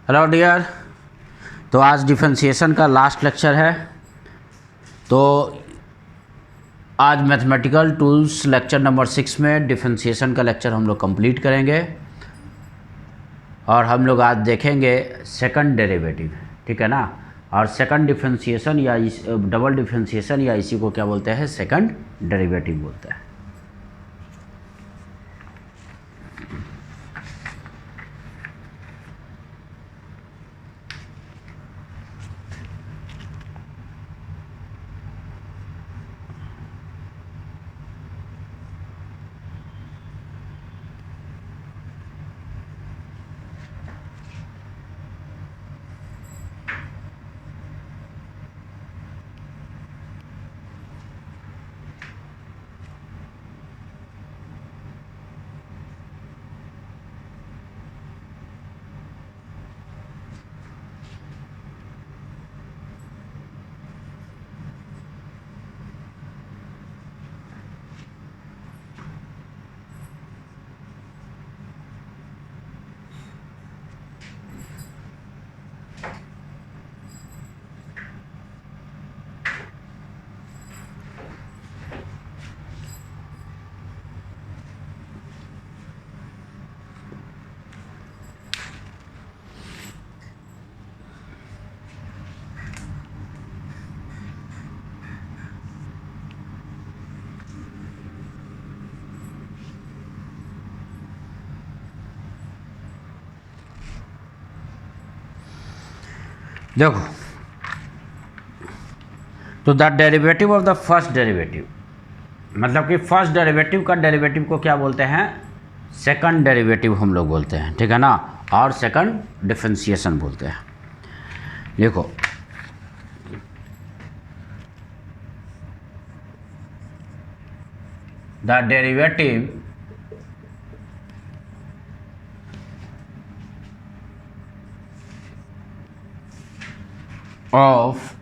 Hello dear. तो आज differentiation का लास्ट लेक्चर है। तो आज मैथमेटिकल टूल्स लेक्चर नंबर 6 में डिफरेंशिएशन का लेक्चर हम लोग कंप्लीट करेंगे और हम लोग आज देखेंगे सेकंड डेरिवेटिव, ठीक है ना। और सेकंड डिफरेंशिएशन या डबल डिफरेंशिएशन या इसी को क्या बोलते हैं, सेकंड डेरिवेटिव बोलते हैं। देखो, तो the derivative of the first derivative, मतलब कि फर्स्ट डेरिवेटिव का डेरिवेटिव को क्या बोलते हैं, सेकंड डेरिवेटिव हम लोग बोलते हैं, ठीक है ना। और सेकंड डिफरेंशिएशन बोलते हैं। देखो, the derivative of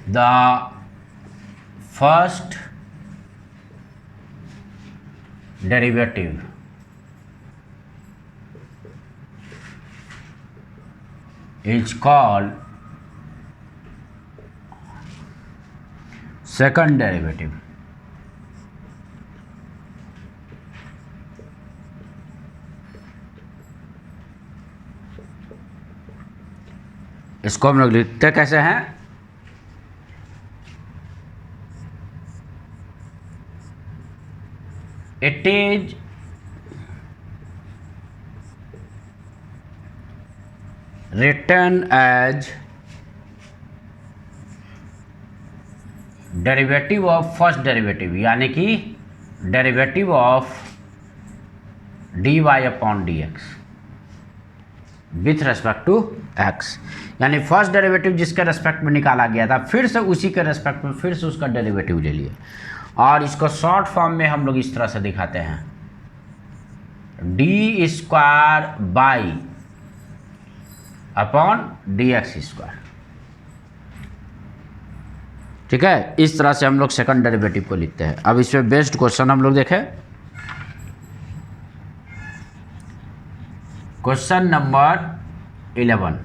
the first derivative is called second derivative. इसको हम लोग लिखते कैसे हैं, it is written as derivative of first derivative, यानी कि derivative of dy upon dx with respect to x, यानी फर्स्ट डेरिवेटिव जिसके रेस्पेक्ट में निकाला गया था फिर से उसी के रेस्पेक्ट में फिर से उसका डेरिवेटिव ले लिए। और इसको शॉर्ट फॉर्म में हम लोग इस तरह से दिखाते हैं, D square by upon d x square, ठीक है। इस तरह से हम लोग सेकंड डेरिवेटिव को लिखते हैं। अब इसमें बेस्ड क्वेश्चन हम लोग देखें, question number 11,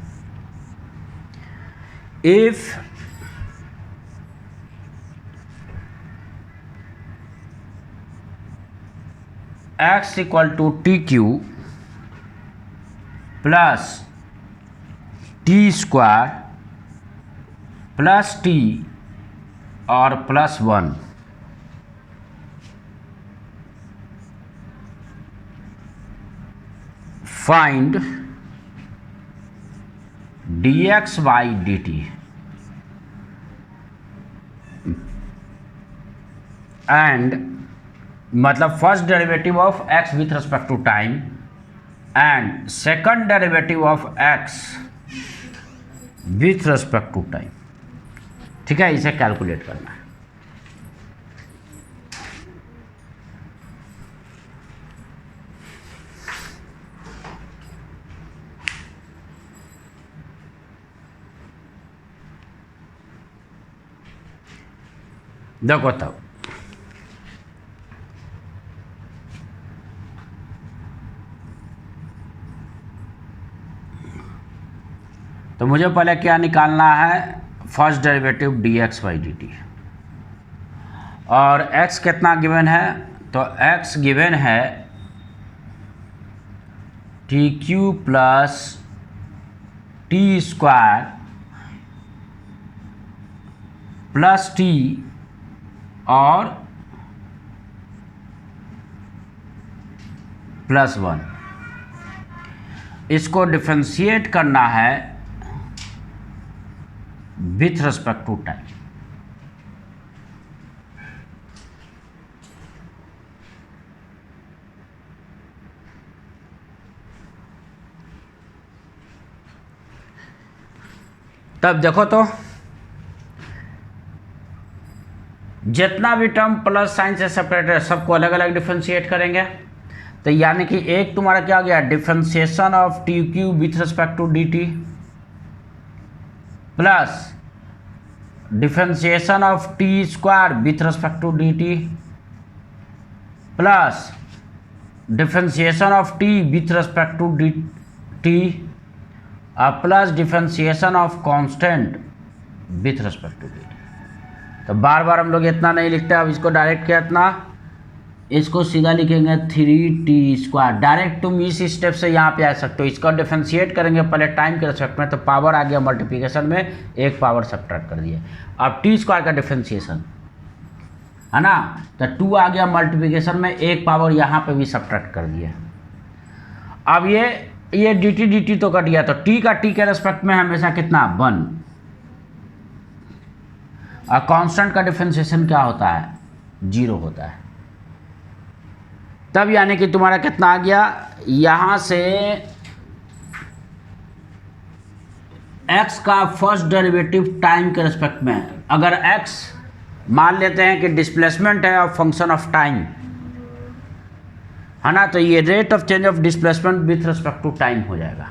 if x equal to t cube plus t square plus t और plus 1, find dx by dt and, मतलब first derivative of x with respect to time and second derivative of x with respect to time, ठीक है। इसे calculate करना है। देखो तब मुझे पहले क्या निकालना है, first derivative dx by dt, और x कितना गिवन है, तो x गिवन है T cube plus t square plus t और प्लस 1। इसको डिफरेंशिएट करना है विथ रिस्पेक्ट टू टाइम। तब देखो तो जितना भी टर्म प्लस साइन से सेपरेट है सबको अलग अलग डिफरेंशिएट करेंगे। तो यानी कि एक तुम्हारा क्या हो गया, differentiation of t q with respect to d t plus differentiation of t square with respect to d t plus differentiation of t with respect to d t plus differentiation of constant with respect to d t. तो बार बार हम लोग इतना नहीं लिखते, अब इसको direct क्या इतना, इसको सीधा लिखेंगे 3t स्क्वायर। डायरेक्ट तुम इस स्टेप से यहाँ पे आ सकते हो। इसका डिफरेंशिएट करेंगे पहले टाइम के रिस्पेक्ट में, तो पावर आ गया मल्टीप्लिकेशन में, एक पावर सब्ट्रैक्ट कर दिए। अब टी स्क्वायर का डिफरेंशिएशन है ना, तो 2 आ गया मल्टीप्लिकेशन में, एक पावर यहाँ पे भी सब्ट्रैक्ट कर दिए। अब ये dt तो कट गया, तो t का t के रेस्पेक्ट में हमेशा कितना 1। और कांस्टेंट का डिफरेंशिएशन क्या होता है, 0 होता है। तब यानी कि तुम्हारा कितना आ गया, यहां से x का फर्स्ट डेरिवेटिव टाइम के रेस्पेक्ट में, अगर x मान लेते हैं कि डिस्प्लेसमेंट है और फंक्शन ऑफ टाइम है ना, तो ये rate of change of displacement with respect to time हो जाएगा।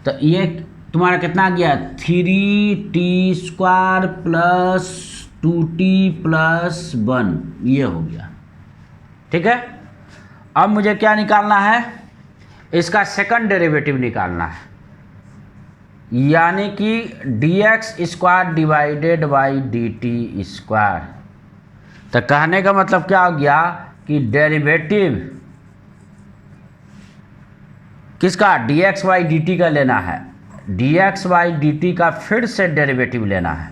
तो ये तुम्हारा कितना आ गया, 3t square plus 2t plus 1, ये हो गया। ठीक है, अब मुझे क्या निकालना है, इसका सेकंड डेरिवेटिव निकालना है, यानी कि dx square divided by dt square. तो कहने का मतलब क्या हो गया कि डेरिवेटिव किसका, dx बाई dt का लेना है, dx बाई dt का फिर से डेरिवेटिव लेना है।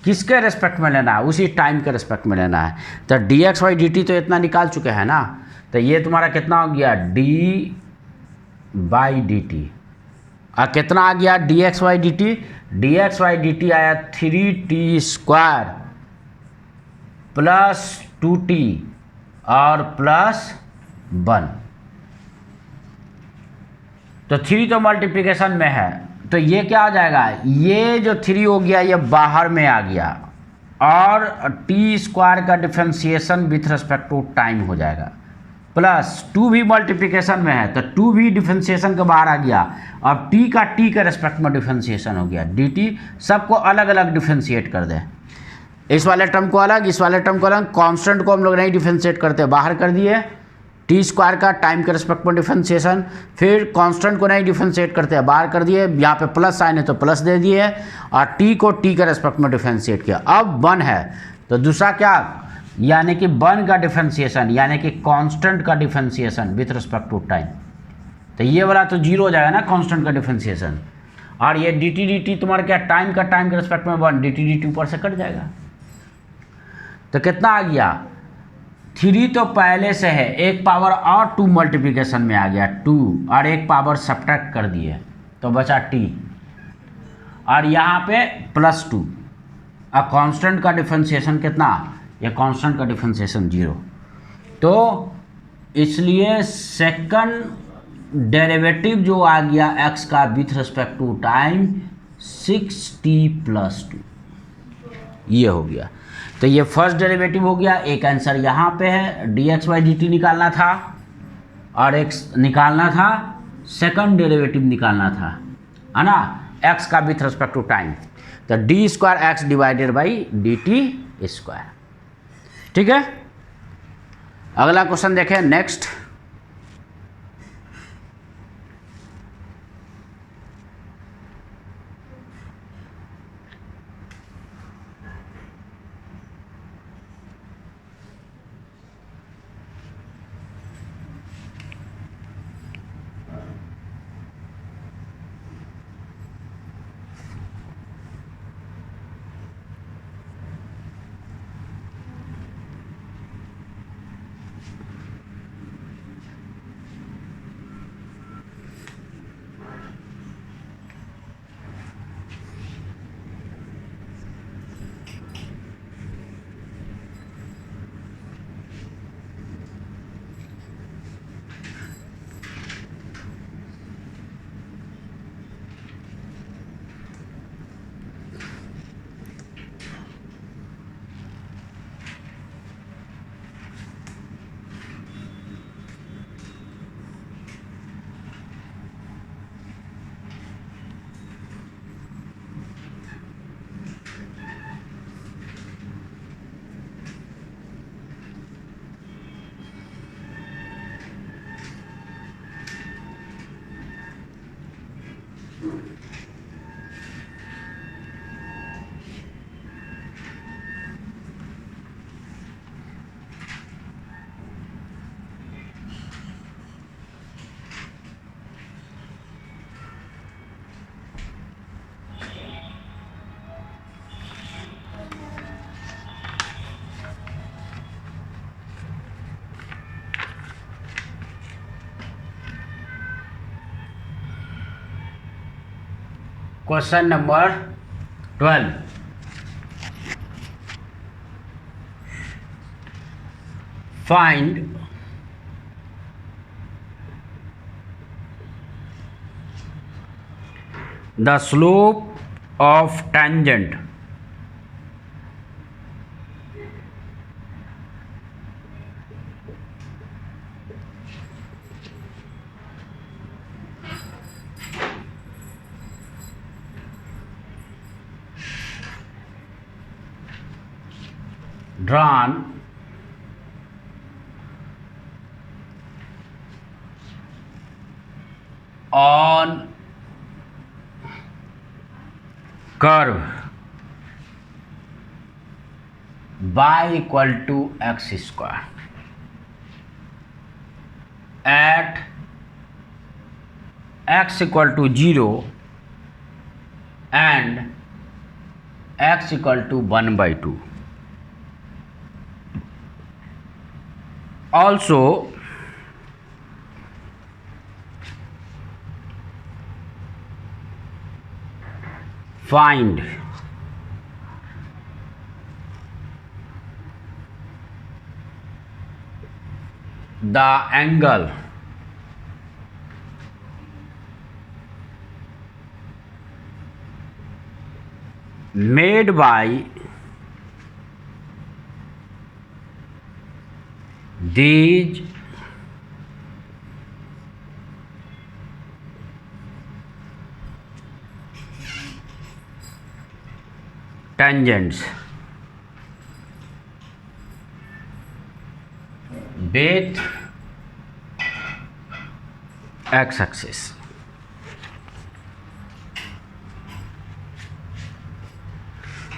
किसके रेस्पेक्ट में लेना है, उसी टाइम के रेस्पेक्ट में लेना है। तो dx बाई dt तो इतना निकाल चुके हैं ना, तो ये तुम्हारा कितना हो गया, d बाई dt। और कितना आ गया dx by dt, dx by dt आया 3t स्क्वायर प्लस 2t और प्लस 1। तो 3 तो मल्टीप्लिकेशन में है, तो ये क्या हो जाएगा, ये जो 3 हो गया ये बाहर में आ गया, और टी स्क्वायर का differentiation with respect to time हो जाएगा, प्लस 2 भी मल्टीप्लिकेशन में है, तो 2 भी डिफरेंशिएशन के बाहर आ गया। अब टी का टी के रेस्पेक्ट में डिफरेंशिएशन हो गया, dt सबको अलग अलग डिफरेंशिएट कर दें। इस वाले टर्म को अलग, इस वाले टर्म को अलग, कांस्टेंट को हम लोग नहीं डिफरेंशिएट करते, बाहर कर दिए। टी स्क्वायर का टाइम के रेस्पेक्ट में डिफरेंशिएशन, फिर कांस्टेंट को नहीं डिफरेंशिएट करते, बाहर कर दिए। यहाँ पे प्लस साइन है तो प्लस दे दिए, और टी को टी के रेस्पेक्ट में डिफरेंशिएट किया। अब 1 है तो दूसरा क्या, यानी कि 1 का डिफरेंशिएशन, यानी कि कांस्टेंट का differentiation with respect to time. तो ये वाला तो 0 हो जाएगा ना कांस्टेंट का डिफरेंशिएशन, और ये dt तुम्हारा क्या, टाइम के रेस्पेक्ट में 1, dt ऊपर से कट जाएगा। तो कितना आ गया, 3 तो पहले से है, एक पावर और 2 मल्टीप्लिकेशन में आ गया 2, और एक पावर सब्ट्रैक्ट कर दिए तो बचा t, और यहाँ पे प्लस 2। अब कांस्टेंट का डिफरेंशिएशन कितना, ये कांस्टेंट का डिफरेंशिएशन 0। तो इसलिए सेकंड डेरिवेटिव जो आ गया x का with respect to time 6t plus 2, ये हो गया। तो ये फर्स्ट डेरिवेटिव हो गया। एक आंसर यहाँ पे है, dx बाई dt निकालना था, और एक निकालना था सेकंड डेरिवेटिव निकालना था, है ना, x का विथ रिस्पेक्ट टू टाइम। तो d square x divided by dt square. ठीक है, अगला क्वेश्चन देखें next. Question number 12, find the slope of tangent drawn on curve y equal to x square at x equal to 0 and x equal to 1/2. Also find the angle made by these tangents with x axis.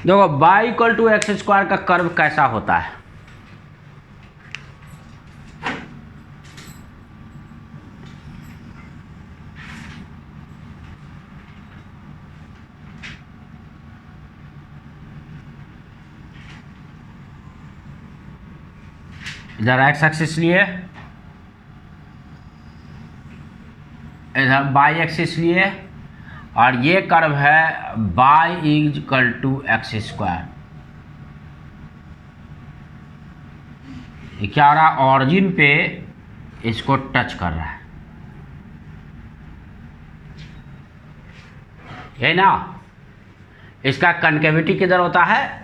देखो y equal to x square का curve कैसा होता है। इधर x axis लिए, इधर Y axis लिए, और ये कर्व है y equal to x square. ये क्या हो रहा है, ऑरिजिन पे इसको टच कर रहा है, है ना। इसका कनकेविटी किधर होता है,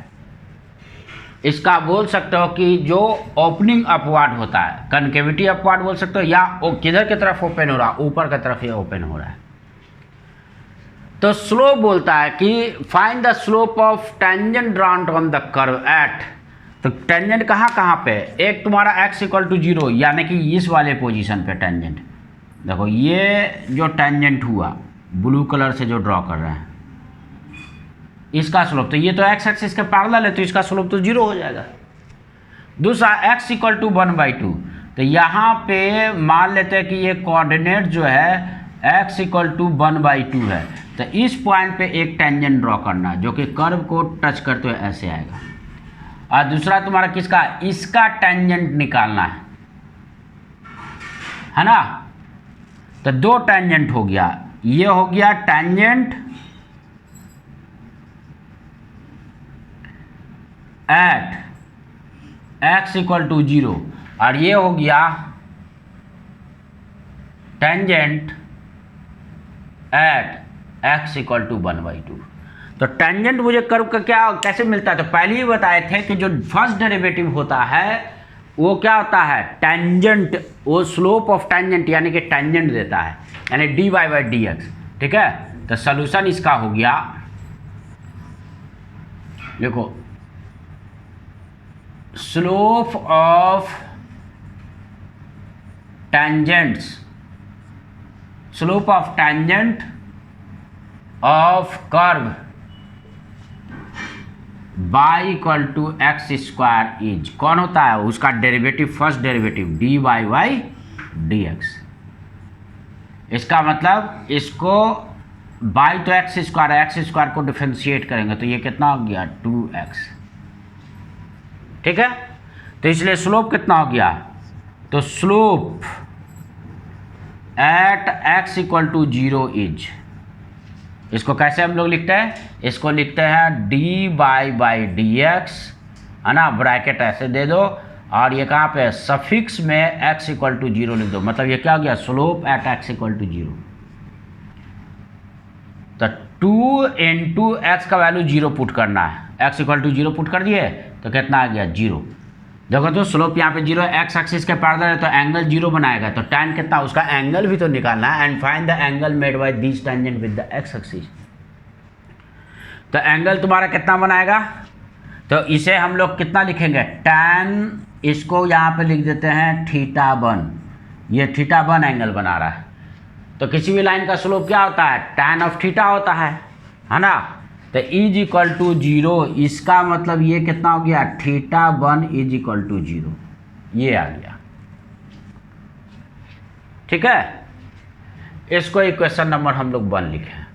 इसका बोल सकते हो कि जो ओपनिंग अपवार्ड होता है, कनकेविटी अपवार्ड बोल सकते हो, या वो किधर की तरफ ओपन हो रहा है, ऊपर की तरफ ये ओपन हो रहा है। तो स्लोप बोलता है कि find the slope of tangent drawn on the curve at. तो टेंजेंट कहाँ पे, एक तुम्हारा x इक्वल टू 0 यानी कि इस वाले पोजीशन पे टेंजेंट। देखो ये जो टेंजेंट हुआ ब्लू कलर से जो ड्रॉ कर रहे हैं, इसका स्लोप, तो ये तो x एक्सिस के पैरेलल है, तो इसका स्लोप तो 0 हो जाएगा। दूसरा x इक्वल टू 1/2, तो यहाँ पे मान लेते हैं कि ये कोऑर्डिनेट जो है x इक्वल टू 1/2 है, तो इस पॉइंट पे एक टेंजेंट ड्रॉ करना जो कि कर्व को टच करते हुए ऐसे आएगा। और दूसरा तुम्हारा किसका, इसका टेंजेंट निकालना है ना। तो दो टेंजेंट हो गया, ये हो गया tangent at x equal to 0, और ये हो गया tangent at x equal to 1/2। तो टेंजेंट मुझे कर्व का क्या कैसे मिलता है, तो पहले ही बताए थे कि जो फर्स्ट डेरिवेटिव होता है वो क्या होता है, टेंजेंट, वो स्लोप ऑफ टेंजेंट यानी कि टेंजेंट देता है, यानी dy/dx। ठीक है, तो सोल्यूशन इसका हो गया, देखो slope of tangents, slope of tangent of curve y equal to x square is, कौन होता है, उसका डेरिवेटिव, फर्स्ट डेरिवेटिव dy/dx। इसका मतलब इसको y तो एक्स स्क्वायर है, एक्स स्क्वायर को डिफरेंशिएट करेंगे तो ये कितना हो गया 2x। ठीक है, तो इसलिए स्लोप कितना हो गया, तो slope at x equal to 0 is इसको कैसे हम लोग लिखते हैं, इसको लिखते हैं dy बाई dx, है ना, ब्रैकेट ऐसे दे दो और ये कहाँ पे सफिक्स में x इक्वल टू 0 लिख दो। मतलब ये क्या हो गया, slope at x equal to 0। तो 2 इंटू एक्स का वैल्यू 0 पुट करना है, x इक्वल टू 0 पुट कर दिए तो कितना आ गया 0। देखो तो स्लोप यहाँ पे 0 है, एक्स एक्सिस के पैरेलल है तो एंगल 0 बनाएगा, तो tan कितना, उसका एंगल भी तो निकालना है। And find the angle made by this tangent with the x axis. तो एंगल तुम्हारा कितना बनाएगा, तो इसे हम लोग कितना लिखेंगे, tan, इसको यहाँ पे लिख देते हैं θ1, ये θ1 एंगल बना रहा है। तो किसी भी लाइन का स्लोप क्या होता है, tan ऑफ थीटा होता है ना। तो इज इक्वल टू 0, इसका मतलब ये कितना हो गया, θ1 इज इक्वल टू 0, ये आ गया। ठीक है, इसको इक्वेशन नंबर हम लोग 1 लिखे।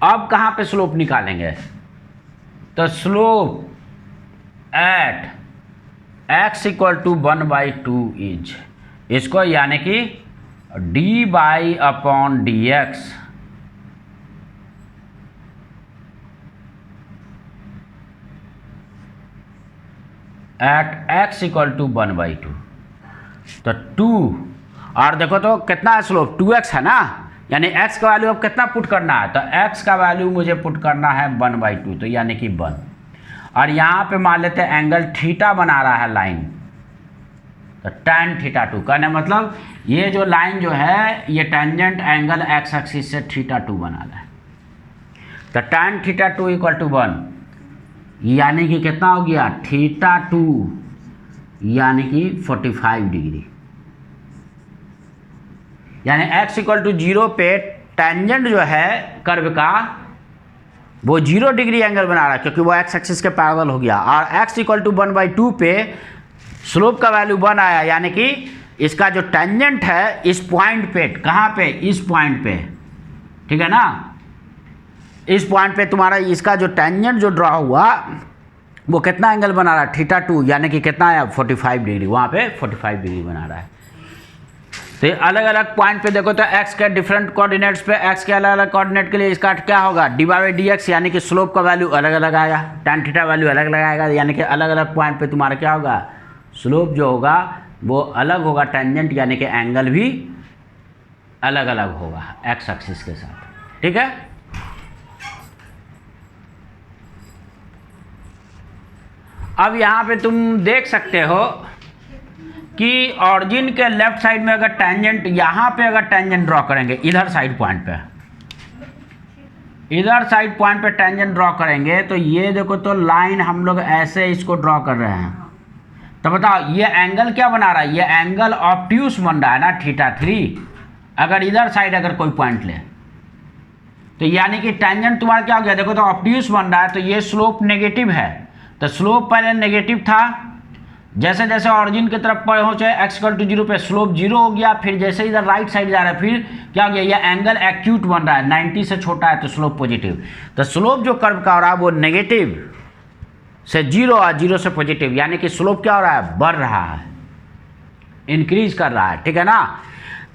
अब कहाँ पे स्लोप निकालेंगे, तो slope at x equal to 1/2 is, इसको यानी कि dy upon dx at x equal to 1/2। तो 2, और देखो तो कितना है स्लोप, 2x है ना, यानी x का वैल्यू अब कितना पुट करना है, तो x का वैल्यू मुझे पुट करना है 1/2, तो यानी कि 1। और यहाँ पे मान लेते हैं एंगल थीटा बना रहा है लाइन, तो tan θ2, कहने मतलब ये जो लाइन जो है ये टेंजेंट एंगल x एक्सिस से θ2 बना रहा है। तो tan θ2 इक्वल टू 1, यानी कि कितना हो गया, θ2 यानी कि 45 डिग्री, यानी x इक्वल टू 0 पे टेंजेंट जो है कर्व का वो 0 डिग्री एंगल बना रहा है, क्योंकि वो x एक्सिस के पैरेलल हो गया। और x इक्वल टू 1/2 पे स्लोप का वैल्यू 1 आया, यानी कि इसका जो टेंजेंट है इस पॉइंट पे, कहाँ पे, इस पॉइंट पे, ठीक है ना, इस पॉइंट पे तुम्हारा इसका जो टेंजेंट जो ड्रॉ हुआ वो कितना एंगल बना रहा है, θ2, यानी कि कितना है 45 डिग्री, वहाँ पे 45 डिग्री बना रहा है। तो अलग अलग पॉइंट पे देखो तो x के डिफरेंट कोऑर्डिनेट्स पे, x के अलग अलग कोऑर्डिनेट के लिए इसका क्या होगा, dy/dx, यानी कि स्लोप का वैल्यू अलग अलग आएगा, tan थीटा वैल्यू अलग अलग आएगा, यानी कि अलग अलग पॉइंट पे तुम्हारा क्या होगा, स्लोप जो होगा वो अलग होगा, टेंजेंट यानी कि एंगल भी अलग अलग होगा x एक्सिस के साथ। ठीक है, अब यहाँ पे तुम देख सकते हो कि ऑरिजिन के लेफ्ट साइड में अगर टेंजेंट, यहाँ पे अगर टेंजेंट ड्रॉ करेंगे, इधर साइड पॉइंट पे, इधर साइड पॉइंट पे टेंजेंट ड्रॉ करेंगे, तो ये देखो तो लाइन हम लोग ऐसे इसको ड्रॉ कर रहे हैं। तो बताओ ये एंगल क्या बना रहा है, ये एंगल ऑब्ट्यूस बन रहा है ना, θ3। अगर इधर साइड अगर कोई पॉइंट ले तो यानी कि टेंजेंट तुम्हारा क्या हो गया, देखो तो ऑब्ट्यूस बन रहा है, तो ये स्लोप नेगेटिव है। तो स्लोप पहले नेगेटिव था, जैसे जैसे ऑरिजिन की तरफ पहुंचे x इक्वल टू 0 पे स्लोप 0 हो गया, फिर जैसे इधर राइट साइड जा रहा है फिर क्या हो गया, ये एंगल एक्यूट बन रहा है, 90 से छोटा है तो स्लोप पॉजिटिव। तो स्लोप जो कर्व का हो रहा है वो नेगेटिव से 0 और 0 से पॉजिटिव, यानी कि स्लोप क्या हो रहा है, बढ़ रहा है, इंक्रीज कर रहा है। ठीक है ना।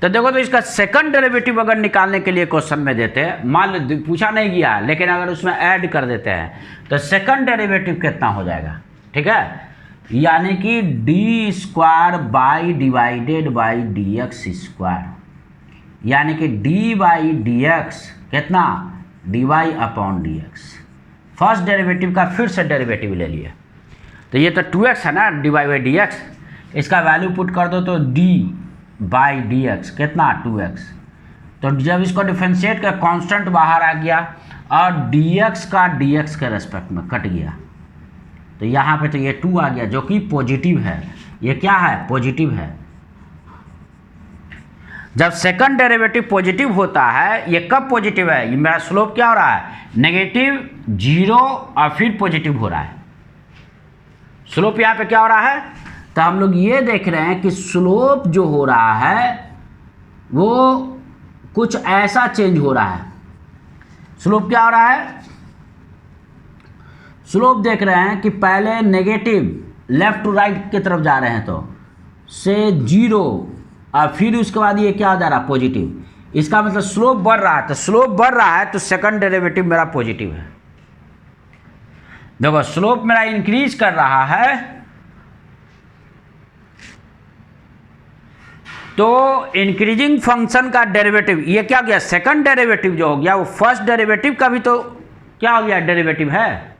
तो देखो तो इसका सेकंड डेरिवेटिव अगर निकालने के लिए क्वेश्चन में देते हैं, मान लो पूछा नहीं गया, लेकिन अगर उसमें ऐड कर देते हैं तो सेकंड डेरिवेटिव कितना हो जाएगा, ठीक है, यानी कि d square by divided by d x square, यानी कि डी बाई डी एक्स कितना, d y upon d x. First derivative का फिर से डेरिवेटिव ले लिए, तो ये तो 2x है ना, d y by d x, इसका वैल्यू पुट कर दो तो d बाई डी एक्स कितना, 2x। तो जब इसको डिफ्रेंशिएट कर कांस्टेंट बाहर आ गया और dx का dx के रेस्पेक्ट में कट गया, तो यहाँ पे तो ये 2 आ गया जो कि पॉजिटिव है। ये क्या है, पॉजिटिव है। जब सेकंड डेरिवेटिव पॉजिटिव होता है, ये कब पॉजिटिव है, ये मेरा स्लोप क्या हो रहा है, नेगेटिव 0 और फिर पॉजिटिव हो रहा है। स्लोप यहाँ पे क्या हो रहा है, तो हम लोग ये देख रहे हैं कि स्लोप जो हो रहा है वो कुछ ऐसा चेंज हो रहा है। स्लोप क्या हो रहा है, स्लोप देख रहे हैं कि पहले नेगेटिव लेफ्ट टू राइट की तरफ जा रहे हैं तो से 0 और फिर उसके बाद ये क्या हो जा रहा है, पॉजिटिव। इसका मतलब स्लोप बढ़ रहा है, तो स्लोप बढ़ रहा है तो सेकंड डेरिवेटिव मेरा पॉजिटिव है। देखो स्लोप मेरा इंक्रीज कर रहा है तो इंक्रीजिंग फंक्शन का डेरिवेटिव, ये क्या हो गया, सेकंड डेरिवेटिव जो हो गया वो फर्स्ट डेरिवेटिव का भी तो क्या हो गया, डेरिवेटिव है।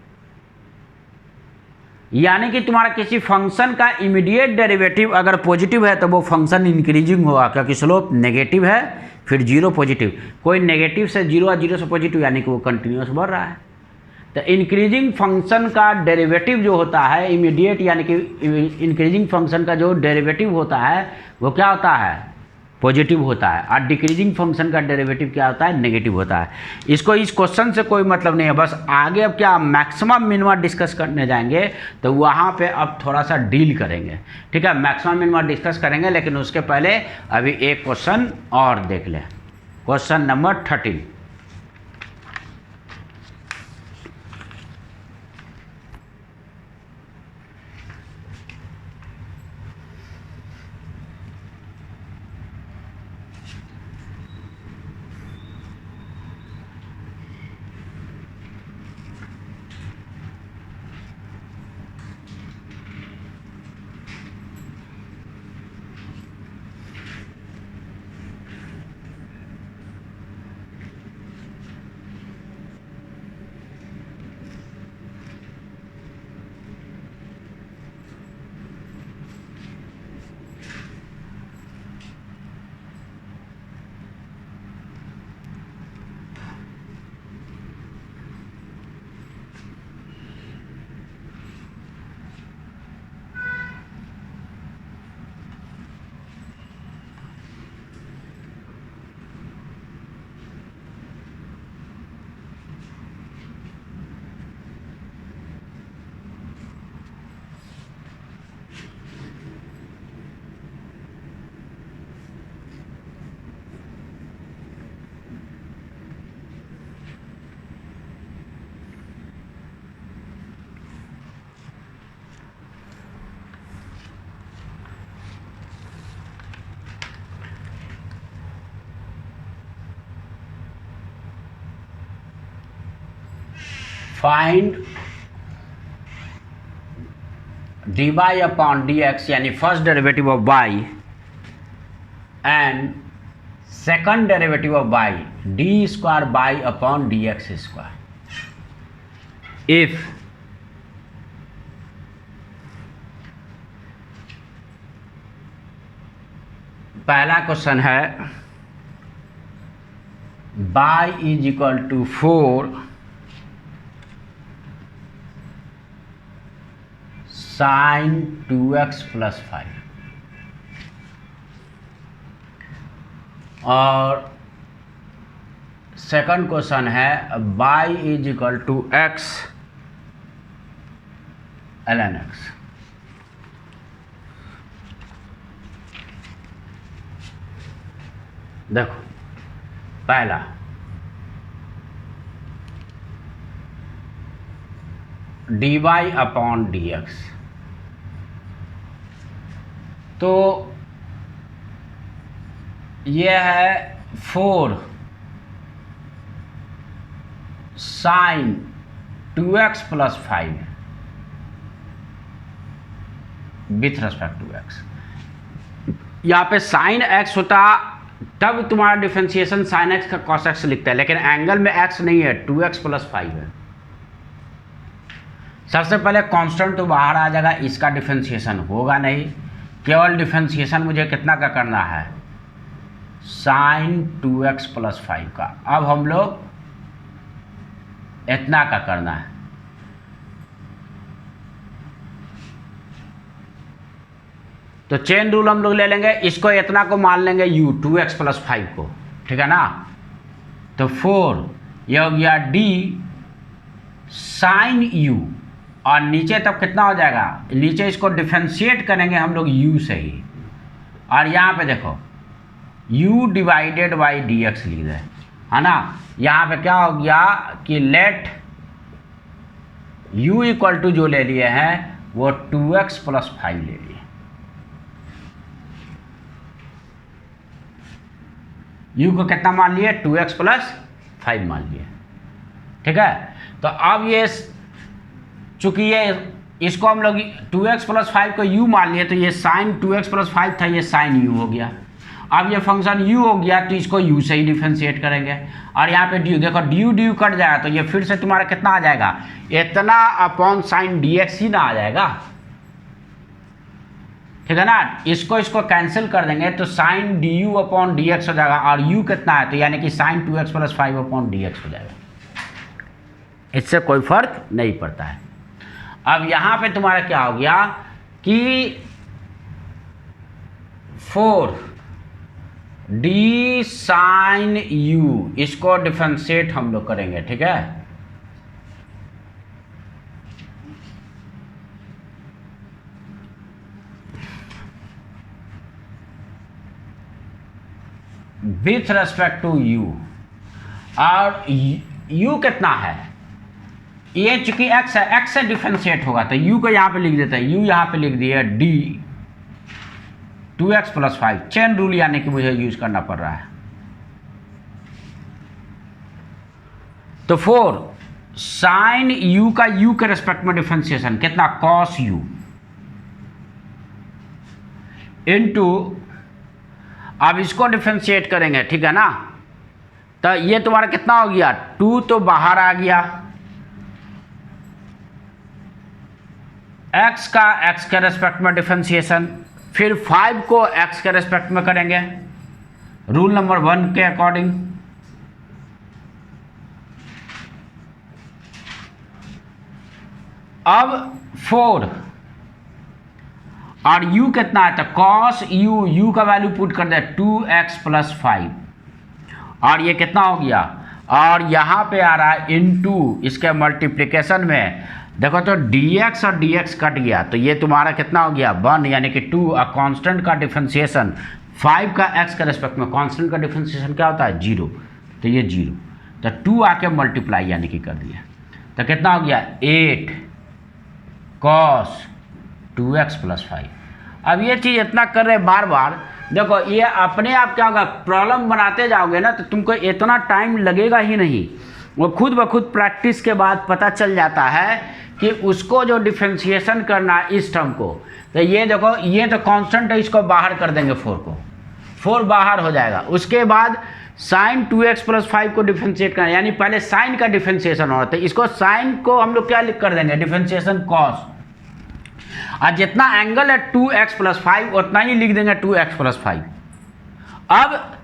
यानी कि तुम्हारा किसी फंक्शन का इमीडिएट डेरिवेटिव अगर पॉजिटिव है तो वो फंक्शन इंक्रीजिंग होगा, क्योंकि स्लोप नेगेटिव है फिर जीरो पॉजिटिव, कोई नेगेटिव से जीरो और जीरो से पॉजिटिव, यानी कि वो कंटिन्यूस बढ़ रहा है। तो इंक्रीजिंग फंक्शन का डेरिवेटिव जो होता है इमीडिएट, यानी कि इंक्रीजिंग फंक्शन का जो डेरिवेटिव होता है वो क्या होता है, पॉजिटिव होता है, और डिक्रीजिंग फंक्शन का डेरिवेटिव क्या होता है, नेगेटिव होता है। इसको इस क्वेश्चन से कोई मतलब नहीं है, बस आगे अब क्या मैक्सिमम मिनिमा डिस्कस करने जाएंगे तो वहाँ पे अब थोड़ा सा डील करेंगे, ठीक है, मैक्सिमम मिनिमा डिस्कस करेंगे। लेकिन उसके पहले अभी एक क्वेश्चन और देख लें, question number 13। Find dy upon dx यानी first derivative of y and second derivative of y d square by upon dx square. If पहला क्वेश्चन है y is equal to 4 sine 2x plus 5 और second question है y is equal to x ln x। देखो पहला dy upon dx, तो ये है 4 sine 2x plus 5 with respect to x। यहाँ पे साइन x होता तब तुम्हारा डिफरेंशिएशन साइन x का कॉस x लिखता है, लेकिन एंगल में x नहीं है, 2x प्लस 5 है। सबसे पहले कांस्टेंट तो बाहर आ जाएगा, इसका डिफरेंशिएशन होगा नहीं, केवल डिफरेंशिएशन मुझे कितना का करना है, साइन 2x प्लस 5 का। अब हम लोग इतना का करना है, तो चेन रूल हम लोग ले लेंगे, इसको इतना को मान लेंगे u 2x प्लस 5 को, ठीक है ना। तो 4 यह हो गया d साइन u, और नीचे तब कितना हो जाएगा, नीचे इसको डिफरेंशिएट करेंगे हम लोग u से ही, और यहाँ पे देखो u डिवाइडेड बाई dx लिख रहे है ना। यहाँ पे क्या हो गया कि लेट u इक्वल टू जो ले लिए हैं वो 2x प्लस 5 ले लिए। u को कितना मान लिए 2x प्लस 5 मान लिए, ठीक है। तो अब ये चूंकि ये इसको हम लोग 2x प्लस 5 को u मान लिए, तो ये साइन 2x प्लस 5 था, ये साइन u हो गया। अब ये फंक्शन u हो गया तो इसको u से ही डिफरेंशिएट करेंगे, और यहाँ पे du, देखो du कट जाएगा तो ये फिर से तुम्हारा कितना आ जाएगा, इतना अपॉन साइन dx ही ना आ जाएगा, ठीक है ना। इसको कैंसिल कर देंगे तो साइन du अपॉन dx हो जाएगा, और u कितना है तो यानी कि sign 2x plus 5 upon dx हो जाएगा, इससे कोई फर्क नहीं पड़ता है। अब यहाँ पे तुम्हारा क्या हो गया कि 4d साइन u, इसको डिफरेंशिएट हम लोग करेंगे, ठीक है। विथ रेस्पेक्ट टू u, और u कितना है, ये चूंकि x है, x से डिफरेंशिएट होगा तो u को यहाँ पे लिख देते हैं, u यहाँ पे लिख दिया d 2x plus 5, chain rule यानी कि मुझे यूज करना पड़ रहा है। तो 4 साइन u का u के रेस्पेक्ट में डिफरेंशिएशन कितना, cos u इनटू, अब इसको डिफरेंशिएट करेंगे, ठीक है ना। तो ये तुम्हारा कितना हो गया, 2 तो बाहर आ गया, x का x के रेस्पेक्ट में डिफरेंशिएशन, फिर 5 को x के रेस्पेक्ट में करेंगे रूल नंबर 1 के अकॉर्डिंग। अब 4 और u कितना है, तो cos u का वैल्यू पुट कर दे 2x प्लस 5, और ये कितना हो गया, और यहाँ पे आ रहा है इनटू इसके मल्टीप्लिकेशन में, देखो तो dx और dx कट गया तो ये तुम्हारा कितना हो गया 1, यानी कि 2, और कांस्टेंट का डिफरेंशिएशन 5 का x के रेस्पेक्ट में कांस्टेंट का डिफरेंशिएशन क्या होता है 0, तो ये 0, तो 2 आके मल्टीप्लाई यानी कि कर दिया, तो कितना हो गया 8 cos 2x प्लस 5। अब ये चीज़ इतना कर रहे बार बार, देखो ये अपने आप क्या होगा, प्रॉब्लम बनाते जाओगे ना तो तुमको इतना टाइम लगेगा ही नहीं, वो खुद ब खुद प्रैक्टिस के बाद पता चल जाता है कि उसको जो डिफरेंशिएशन करना है इस टर्म को, तो ये देखो ये तो कांस्टेंट है, इसको बाहर कर देंगे 4 को, 4 बाहर हो जाएगा। उसके बाद साइन 2x प्लस 5 को डिफरेंशिएट करना, यानी पहले साइन का डिफरेंशिएशन हो रहा था, इसको साइन को हम लोग क्या लिख कर देंगे डिफरेंशिएशन कॉस, और जितना एंगल है 2x प्लस 5 उतना ही लिख देंगे 2x प्लस 5। अब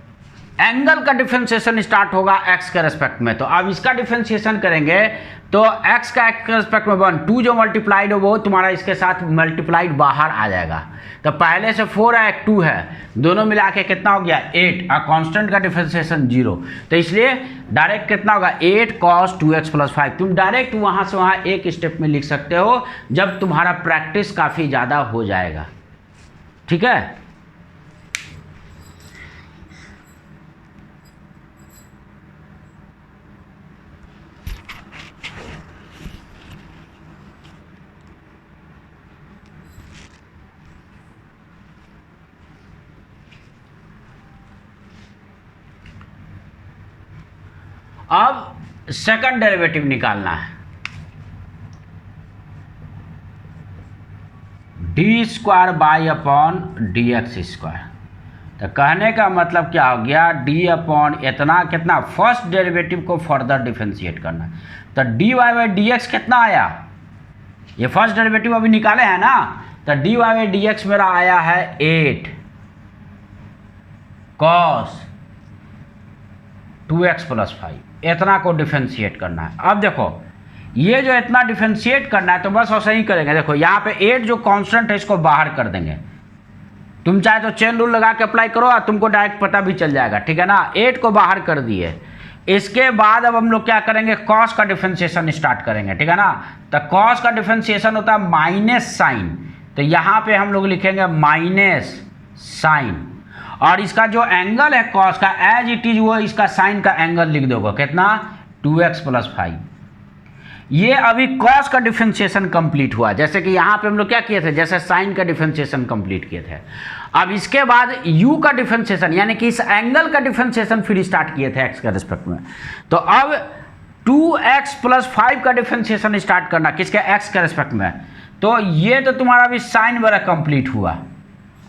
एंगल का डिफरेंशिएशन स्टार्ट होगा x के रेस्पेक्ट में, तो अब इसका डिफरेंशिएशन करेंगे तो x का x के रेस्पेक्ट में 1, 2 जो मल्टीप्लाइड हो वो तुम्हारा इसके साथ मल्टीप्लाइड बाहर आ जाएगा, तो पहले से 4 है 2 है, दोनों मिला के कितना हो गया 8, और कांस्टेंट का डिफरेंशिएशन 0, तो इसलिए डायरेक्ट कितना होगा 8 cos 2x प्लस 5। तुम डायरेक्ट वहाँ से वहाँ एक स्टेप में लिख सकते हो जब तुम्हारा प्रैक्टिस काफ़ी ज़्यादा हो जाएगा, ठीक है। अब सेकंड डेरिवेटिव निकालना है, D square by upon d x square, तो कहने का मतलब क्या हो गया, डी अपॉन इतना कितना, फर्स्ट डेरिवेटिव को फर्दर डिफरेंशिएट करना, तो d y by d x कितना आया, ये फर्स्ट डेरिवेटिव अभी निकाले हैं ना, तो d y by d x मेरा आया है 8 cos 2x प्लस 5, इतना को डिफरेंशिएट करना है। अब देखो ये जो इतना डिफरेंशिएट करना है तो बस वैसे ही करेंगे, देखो यहाँ पे 8 जो कांस्टेंट है इसको बाहर कर देंगे, तुम चाहे तो चेन रूल लगा के अप्लाई करो और तुमको डायरेक्ट पता भी चल जाएगा, ठीक है ना। 8 को बाहर कर दिए, इसके बाद अब हम लोग क्या करेंगे, कॉस का डिफरेंशिएशन स्टार्ट करेंगे, ठीक है ना। तो कॉस का डिफरेंशिएशन होता है माइनस साइन, तो यहाँ पे हम लोग लिखेंगे माइनस साइन, और इसका जो एंगल है कॉस का एज इट इज वो इसका साइन का एंगल लिख दोगे कितना 2x प्लस 5। ये अभी कॉस का डिफरेंशिएशन कंप्लीट हुआ, जैसे कि यहाँ पे हम लोग क्या किए थे, जैसे साइन का डिफरेंशिएशन कंप्लीट किए थे। अब इसके बाद u का डिफरेंशिएशन यानी कि इस एंगल का डिफरेंशिएशन फिर स्टार्ट किए थे x के रिस्पेक्ट में। तो अब 2x + 5 का डिफरेंशिएशन स्टार्ट करना किसके, x के रिस्पेक्ट में। तो ये तो तुम्हारा अभी साइन वाला कंप्लीट हुआ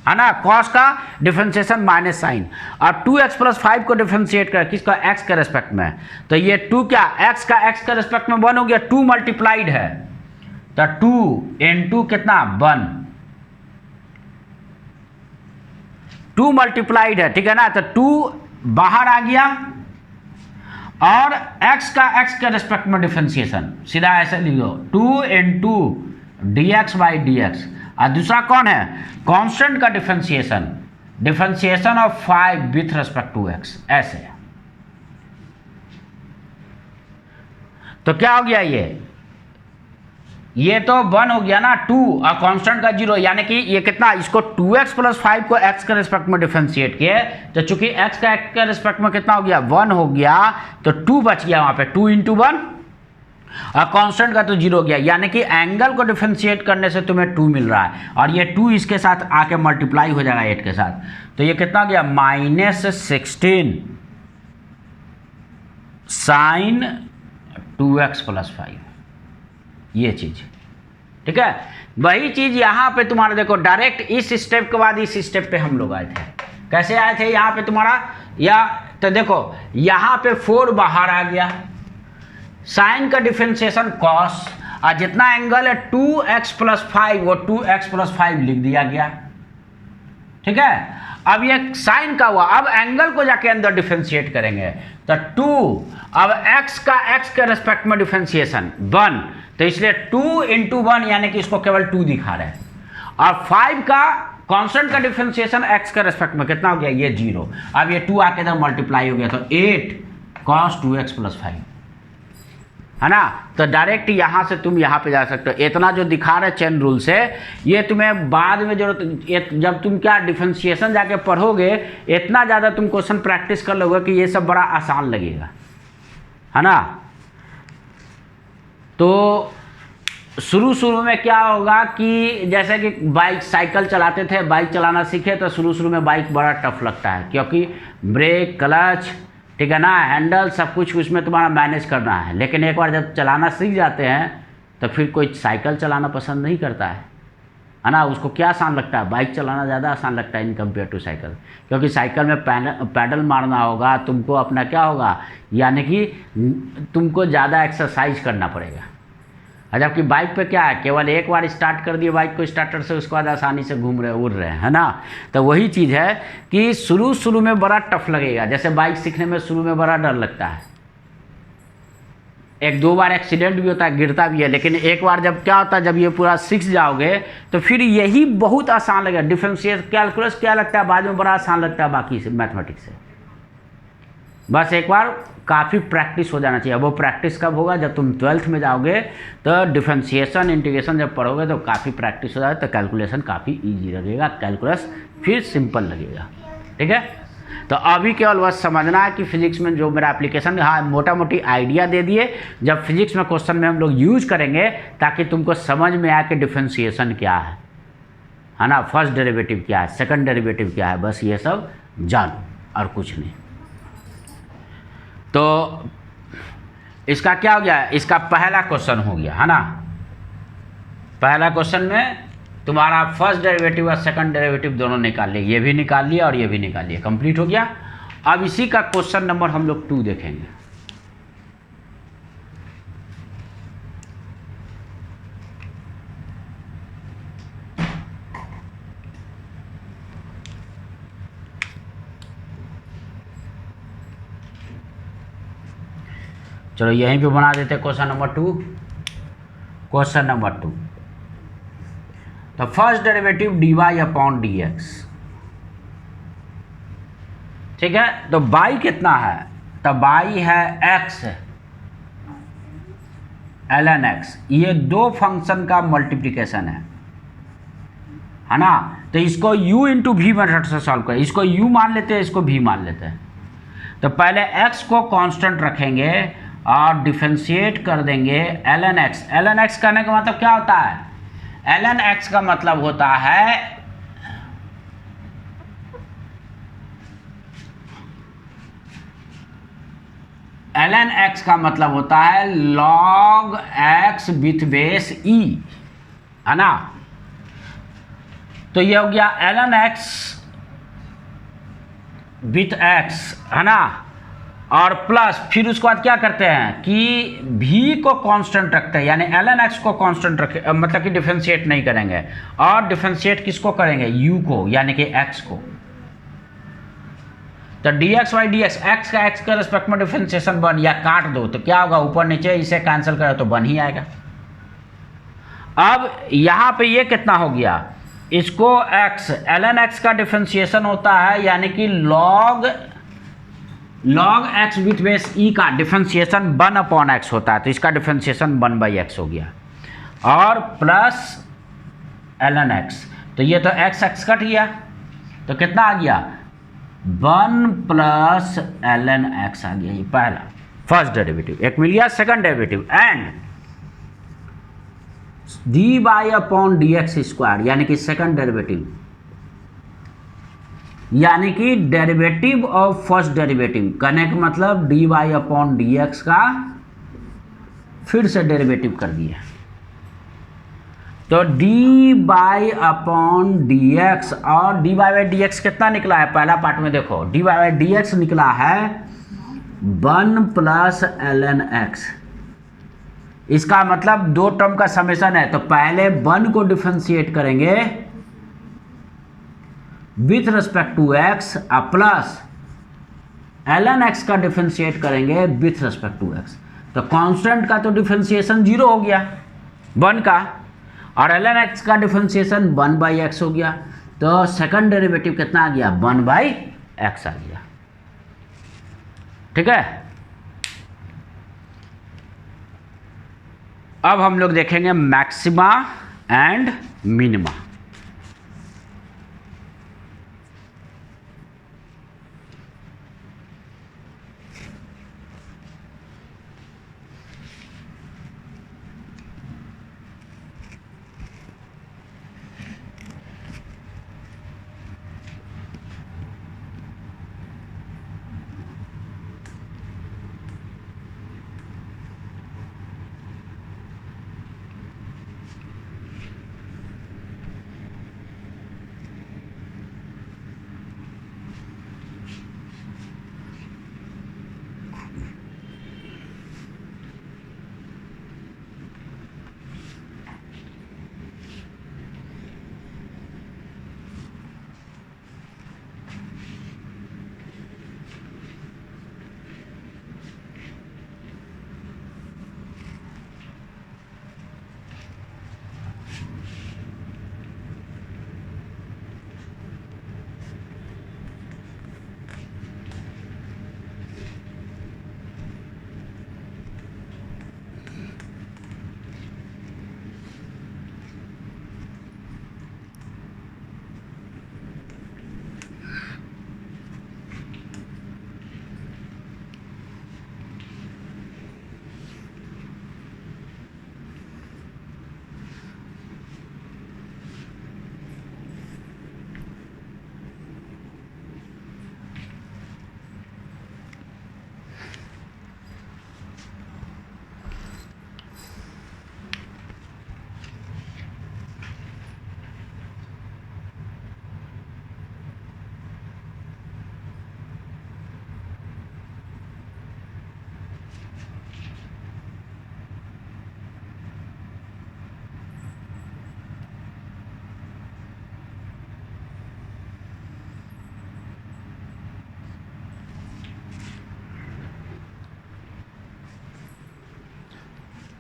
है ना, कॉस का डिफरेंशिएशन माइनस साइन। और 2x + 5 को डिफरेंशिएट कर किसका, x के रेस्पेक्ट में। तो ये 2 क्या, x का x के रेस्पेक्ट में 1 हो गया, 2 मल्टीप्लाइड है तो 2 × कितना 1, 2 मल्टीप्लाइड है, ठीक है ना। तो 2 बाहर आ गया और x का x के रेस्पेक्ट में डिफरेंशिएशन सीधा ऐसे लिख दो 2 × dx/dx। और दूसरा कौन है, कांस्टेंट का differentiation, differentiation of 5 with respect to x, ऐसे। तो क्या हो गया, ये तो 1 हो गया ना 2 और कांस्टेंट का 0, यानी कि ये कितना, इसको 2x + 5 को x के रिस्पेक्ट में डिफरेंशिएट किए तो चूंकि x का x के रिस्पेक्ट में कितना हो गया 1 हो गया, तो 2 बच गया वहां पे, 2 × 1 और कांस्टेंट का तो 0 हो गया, यानी कि एंगल को डिफरेंशिएट करने से तुम्हें 2 मिल रहा है और ये 2 इसके साथ आके मल्टीप्लाई हो जाएगा 8 के साथ। तो ये कितना गया -16 sin 2x + 5, ये चीज, ठीक है। वही चीज यहाँ पे तुम्हारा देखो, डायरेक्ट इस स्टेप के बाद इस स्टेप पे हम लोग आए थे। कैसे आए थे, यहाँ पे तुम्हारा या तो देखो यहाँ पे 4 बाहर आ गया, साइन का डिफरेंशिएशन कॉस, और जितना एंगल है 2x + 5 वो 2x + 5 लिख दिया गया, ठीक है। अब ये साइन का हुआ, अब एंगल को जाके अंदर डिफरेंशिएट करेंगे तो 2, अब x का x के रेस्पेक्ट में डिफरेंशिएशन 1, तो इसलिए 2 × 1 यानी कि इसको केवल 2 दिखा रहे हैं, और 5 का कांस्टेंट का डिफरेंशिएशन x के रेस्पेक्ट में कितना हो गया, ये 0। अब ये 2 आके इधर मल्टीप्लाई हो गया तो 8 cos 2x + 5, है ना। तो डायरेक्ट यहाँ से तुम यहाँ पे जा सकते हो। इतना जो दिखा रहे चेन रूल से, ये तुम्हें बाद में जरूरत, जब तुम क्या डिफरेंशिएशन जाके पढ़ोगे, इतना ज़्यादा तुम क्वेश्चन प्रैक्टिस कर लोगे कि ये सब बड़ा आसान लगेगा, है ना। तो शुरू में क्या होगा कि जैसे कि बाइक साइकिल चलाते थे, बाइक चलाना सीखे तो शुरू में बाइक बड़ा टफ लगता है, क्योंकि ब्रेक, क्लच, ठीक है ना, हैंडल, सब कुछ उसमें तुम्हारा मैनेज करना है। लेकिन एक बार जब चलाना सीख जाते हैं तो फिर कोई साइकिल चलाना पसंद नहीं करता है ना। उसको क्या आसान लगता है, बाइक चलाना ज़्यादा आसान लगता है इन कंपेयर टू साइकिल, क्योंकि साइकिल में पैडल मारना होगा तुमको, अपना क्या होगा, यानी कि तुमको ज़्यादा एक्सरसाइज करना पड़ेगा। जबकि बाइक पे क्या है, केवल एक बार स्टार्ट कर दिए बाइक को स्टार्टर से, उसके बाद आसानी से घूम रहे उड़ रहे हैं, है ना। तो वही चीज़ है कि शुरू में बड़ा टफ लगेगा, जैसे बाइक सीखने में शुरू में बड़ा डर लगता है, 1-2 बार एक्सीडेंट भी होता है, गिरता भी है, लेकिन एक बार जब क्या होता है, जब ये पूरा सीख जाओगे तो फिर यही बहुत आसान लगेगा। डिफरेंशिएट कैलकुलस क्या लगता है, बाद में बड़ा आसान लगता है बाकी से मैथमेटिक्स से। बस एक बार काफ़ी प्रैक्टिस हो जाना चाहिए। अब वो प्रैक्टिस कब होगा, जब तुम 12th में जाओगे तो डिफरेंशिएशन, इंटीग्रेशन जब पढ़ोगे तो काफ़ी प्रैक्टिस हो जाएगा, तो कैलकुलेशन काफ़ी इजी लगेगा, कैलकुलस फिर सिंपल लगेगा, ठीक है। तो अभी केवल बस समझना है कि फिजिक्स में जो मेरा एप्लीकेशन, हाँ मोटा मोटी आइडिया दे दिए, जब फिजिक्स में क्वेश्चन में हम लोग यूज करेंगे ताकि तुमको समझ में आए कि डिफरेंशिएशन क्या है ना, फर्स्ट डेरिवेटिव क्या है, सेकंड डेरिवेटिव क्या है, बस ये सब जानो और कुछ नहीं। तो इसका क्या हो गया, इसका पहला क्वेश्चन हो गया, है ना। पहला क्वेश्चन में तुम्हारा फर्स्ट डेरिवेटिव और सेकंड डेरिवेटिव दोनों निकाल लिए, ये भी निकाल लिया और ये भी निकाल लिया, कंप्लीट हो गया। अब इसी का क्वेश्चन नंबर हम लोग 2 देखेंगे। चलो यहीं पे बना देते क्वेश्चन नंबर 2। क्वेश्चन नंबर 2, तो फर्स्ट डेरिवेटिव dy/dx, ठीक है। तो बाई कितना है, तो बाई है x ln x, ये 2 फंक्शन का मल्टीप्लिकेशन है ना। तो इसको u × v मेथड से सॉल्व करें, इसको u मान लेते हैं, इसको v मान लेते हैं। तो पहले x को कांस्टेंट रखेंगे और डिफरेंशिएट कर देंगे ln x। ln x करने का मतलब क्या होता है? ln x का मतलब होता है ln x का मतलब होता है log x with base e, है ना। तो ये हो गया ln x विथ x, है ना। और प्लस फिर उसके बाद क्या करते हैं कि v को कांस्टेंट रखते हैं, यानी ln x को कांस्टेंट रखे, मतलब कि डिफरेंशिएट नहीं करेंगे। और डिफरेंशिएट किसको करेंगे? u को, यानी कि x को। तो dx by d x, x का एक्स के रेस्पेक्ट में डिफरेंशिएशन बन, या काट दो तो क्या होगा? ऊपर नीचे इसे कैंसिल करो तो बन ही आएगा। अब यहां पे ये कितना हो गया? इसको x, ln x का डिफरेंशिएशन होता है, यानी कि log x with base e का डिफरेंशिएशन 1/x होता है, तो इसका डिफरेंशिएशन 1/x हो गया। और प्लस ln x, तो ये तो x कट गया, तो कितना आ गया? 1 प्लस ln x आ गया। ये पहला फर्स्ट डेरिवेटिव एक मिल गया। Second derivative and D by upon d x square, यानी कि सेकंड डेरिवेटिव, यानी कि डेरिवेटिव ऑफ फर्स्ट डेरिवेटिव। कहने का मतलब D by upon d x का फिर से डेरिवेटिव कर दिया। तो D by upon d x, और डी बाई डी एक्स कितना निकला है? पहला पार्ट में देखो, डी बाई डी एक्स निकला है 1 प्लस ln x। इसका मतलब दो टर्म का समेशन है, तो पहले 1 को डिफरेंशिएट करेंगे with respect to x, plus ln x का डिफरेंशिएट करेंगे विथ रिस्पेक्ट टू x। तो कांस्टेंट का तो डिफरेंशिएशन 0 हो गया 1 का, और ln x का डिफरेंशिएशन 1/x हो गया। तो सेकंड डेरिवेटिव कितना आ गया? 1/x आ गया। ठीक है। अब हम लोग देखेंगे मैक्सिमा एंड मिनिमा।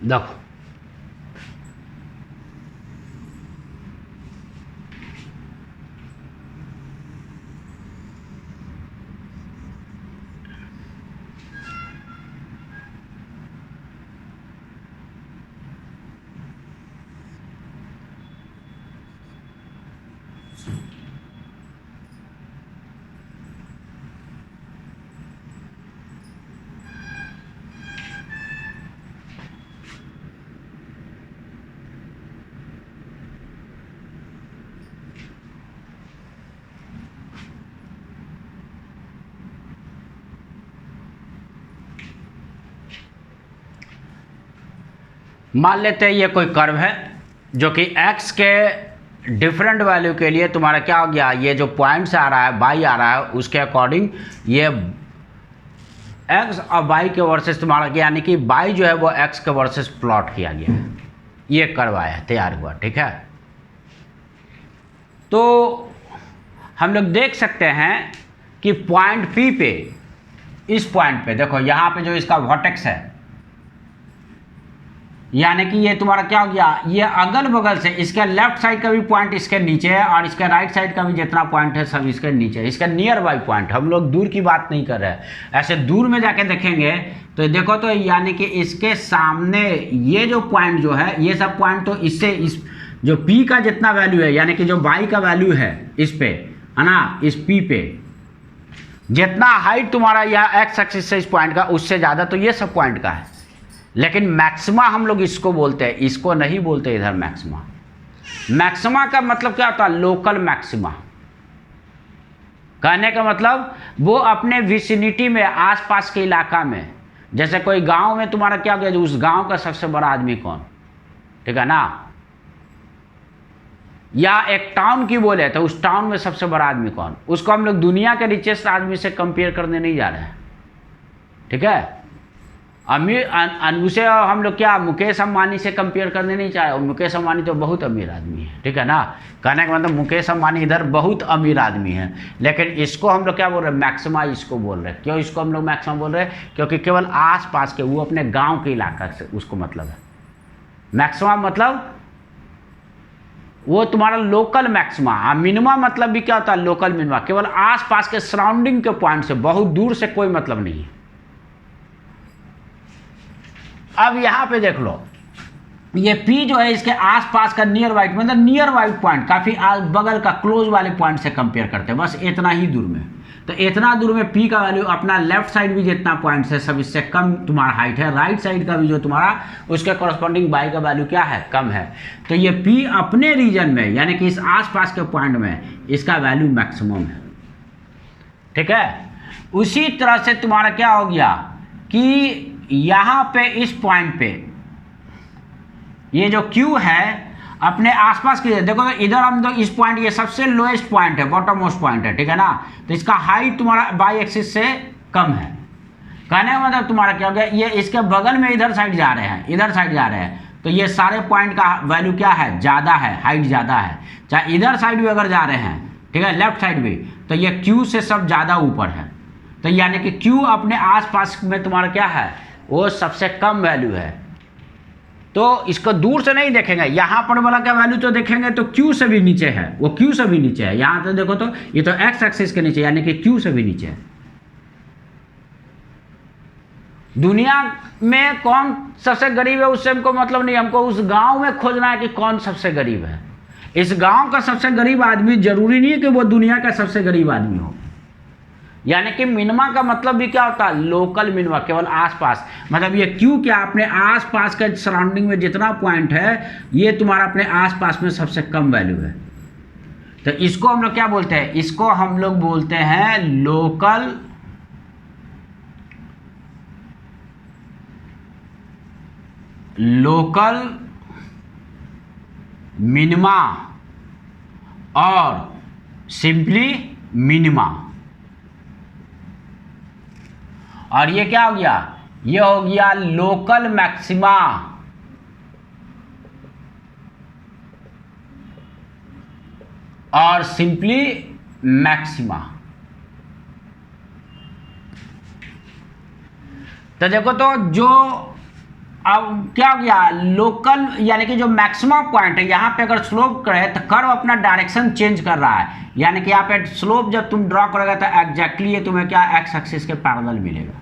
देखो मान लेते हैं ये कोई कर्व है जो कि x के डिफरेंट वैल्यू के लिए तुम्हारा क्या हो गया, ये जो पॉइंट्स आ रहा है y आ रहा है उसके अकॉर्डिंग ये x और y के वर्सेस तुम्हारा क्या, यानी कि y जो है वो x के वर्सेस प्लॉट किया गया है, ये कर्व आया है, तैयार हुआ। ठीक है, तो हम लोग देख सकते हैं कि पॉइंट P पे, इस पॉइंट पे देखो यहाँ पे जो इसका वर्टेक्स है, यानी कि ये तुम्हारा क्या हो गया, ये अगल बगल से इसके लेफ्ट साइड का भी पॉइंट इसके नीचे है और इसके राइट साइड का भी जितना पॉइंट है सब इसके नीचे है, इसका नियर बाई पॉइंट। हम लोग दूर की बात नहीं कर रहे हैं, ऐसे दूर में जाके देखेंगे तो देखो तो यानी कि इसके सामने ये जो पॉइंट जो है, ये सब पॉइंट तो इससे इस जो P का जितना वैल्यू है, यानी कि जो y का वैल्यू है इस पे है ना, इस P पे जितना हाइट तुम्हारा यह x एक्सिस से इस पॉइंट का, उससे ज़्यादा तो ये सब पॉइंट का है। लेकिन मैक्सिमा हम लोग इसको बोलते हैं, इसको नहीं बोलते इधर मैक्सिमा। मैक्सिमा का मतलब क्या होता है, लोकल मैक्सिमा। कहने का मतलब वो अपने विसिनिटी में, आसपास के इलाका में, जैसे कोई गांव में तुम्हारा क्या हो गया, जो उस गांव का सबसे बड़ा आदमी कौन, ठीक है ना, या एक टाउन की बोले तो उस टाउन में सबसे बड़ा आदमी कौन, उसको हम लोग दुनिया के रिचेस्ट आदमी से कंपेयर करने नहीं जा रहे हैं। ठीक है, अमीर उसे हम लोग क्या मुकेश अंबानी से कंपेयर करने नहीं चाह रहे, मुकेश अंबानी तो बहुत अमीर आदमी है। ठीक है ना, कहने का मतलब मुकेश अंबानी इधर बहुत अमीर आदमी है, लेकिन इसको हम लोग क्या बोल रहे हैं, मैक्सिमा इसको बोल रहे हैं। क्यों इसको हम लोग मैक्सिमा बोल रहे हैं, क्योंकि केवल आस पास के, वो अपने गाँव के इलाका से उसको मतलब है मैक्सिमा, मतलब वो तुम्हारा लोकल मैक्सिमा। मिनिमा मतलब भी क्या होता है, लोकल मिनिमा, केवल आसपास के सराउंडिंग के पॉइंट से, बहुत दूर से कोई मतलब नहीं है। अब यहां पे देख लो, ये P जो है इसके आसपास का नियर वाइट, मतलब नियर वाइट पॉइंट, काफी बगल का क्लोज वाले पॉइंट से कंपेयर करते हैं, बस इतना ही दूर में। तो इतना दूर में P का वैल्यू अपना लेफ्ट साइड भी जितना पॉइंट्स है सब इससे कम तुम्हारा हाइट है, राइट साइड का भी जो तुम्हारा उसके कॉरस्पॉन्डिंग y का वैल्यू क्या है, कम है। तो ये P अपने रीजन में, यानी कि इस आसपास के पॉइंट में इसका वैल्यू मैक्सिमम है। ठीक है, उसी तरह से तुम्हारा क्या हो गया कि यहाँ पे इस पॉइंट पे ये जो Q है अपने आसपास की, देखो तो इधर हम तो इस पॉइंट, ये सबसे लोएस्ट पॉइंट है, बॉटम मोस्ट पॉइंट है। ठीक है ना, तो इसका हाइट तुम्हारा बाई एक्सिस से कम है। कहने का मतलब तुम्हारा क्या हो गया, ये इसके बगल में इधर साइड जा रहे हैं, इधर साइड जा रहे हैं, तो ये सारे पॉइंट का वैल्यू क्या है, ज़्यादा है, हाइट ज़्यादा है। चाहे इधर साइड भी अगर जा रहे हैं, ठीक है, लेफ्ट साइड भी, तो ये Q से सब ज़्यादा ऊपर है। तो यानी कि Q अपने आसपास में तुम्हारा क्या है, वो सबसे कम वैल्यू है। तो इसको दूर से नहीं देखेंगे, यहाँ पर वाला का वैल्यू तो देखेंगे तो Q से भी नीचे है, वो Q से भी नीचे है। यहाँ से देखो तो ये तो x एक्सिस के नीचे, यानी कि Q से भी नीचे है। दुनिया में कौन सबसे गरीब है उससे हमको मतलब नहीं, हमको उस गांव में खोजना है कि कौन सबसे गरीब है। इस गांव का सबसे गरीब आदमी जरूरी नहीं है कि वो दुनिया का सबसे गरीब आदमी हो। यानी कि मिनिमा का मतलब भी क्या होता है, लोकल मिनिमा, केवल आसपास, मतलब ये Q क्या अपने आसपास के सराउंडिंग में जितना पॉइंट है ये तुम्हारा अपने आसपास में सबसे कम वैल्यू है। तो इसको हम लोग क्या बोलते हैं, इसको हम लोग बोलते हैं लोकल मिनिमा और सिंपली मिनिमा। और ये क्या हो गया, ये हो गया लोकल मैक्सिमा और सिंपली मैक्सिमा। तो देखो तो जो अब क्या हो गया, लोकल यानी कि जो मैक्सिमम पॉइंट है, यहाँ पे अगर स्लोप करे तो कर्व अपना डायरेक्शन चेंज कर रहा है। यानी कि यहाँ पे स्लोप जब तुम ड्रॉ करोगे तो एग्जैक्टली ये तुम्हें क्या एक्स एक्सिस के पैरेलल मिलेगा।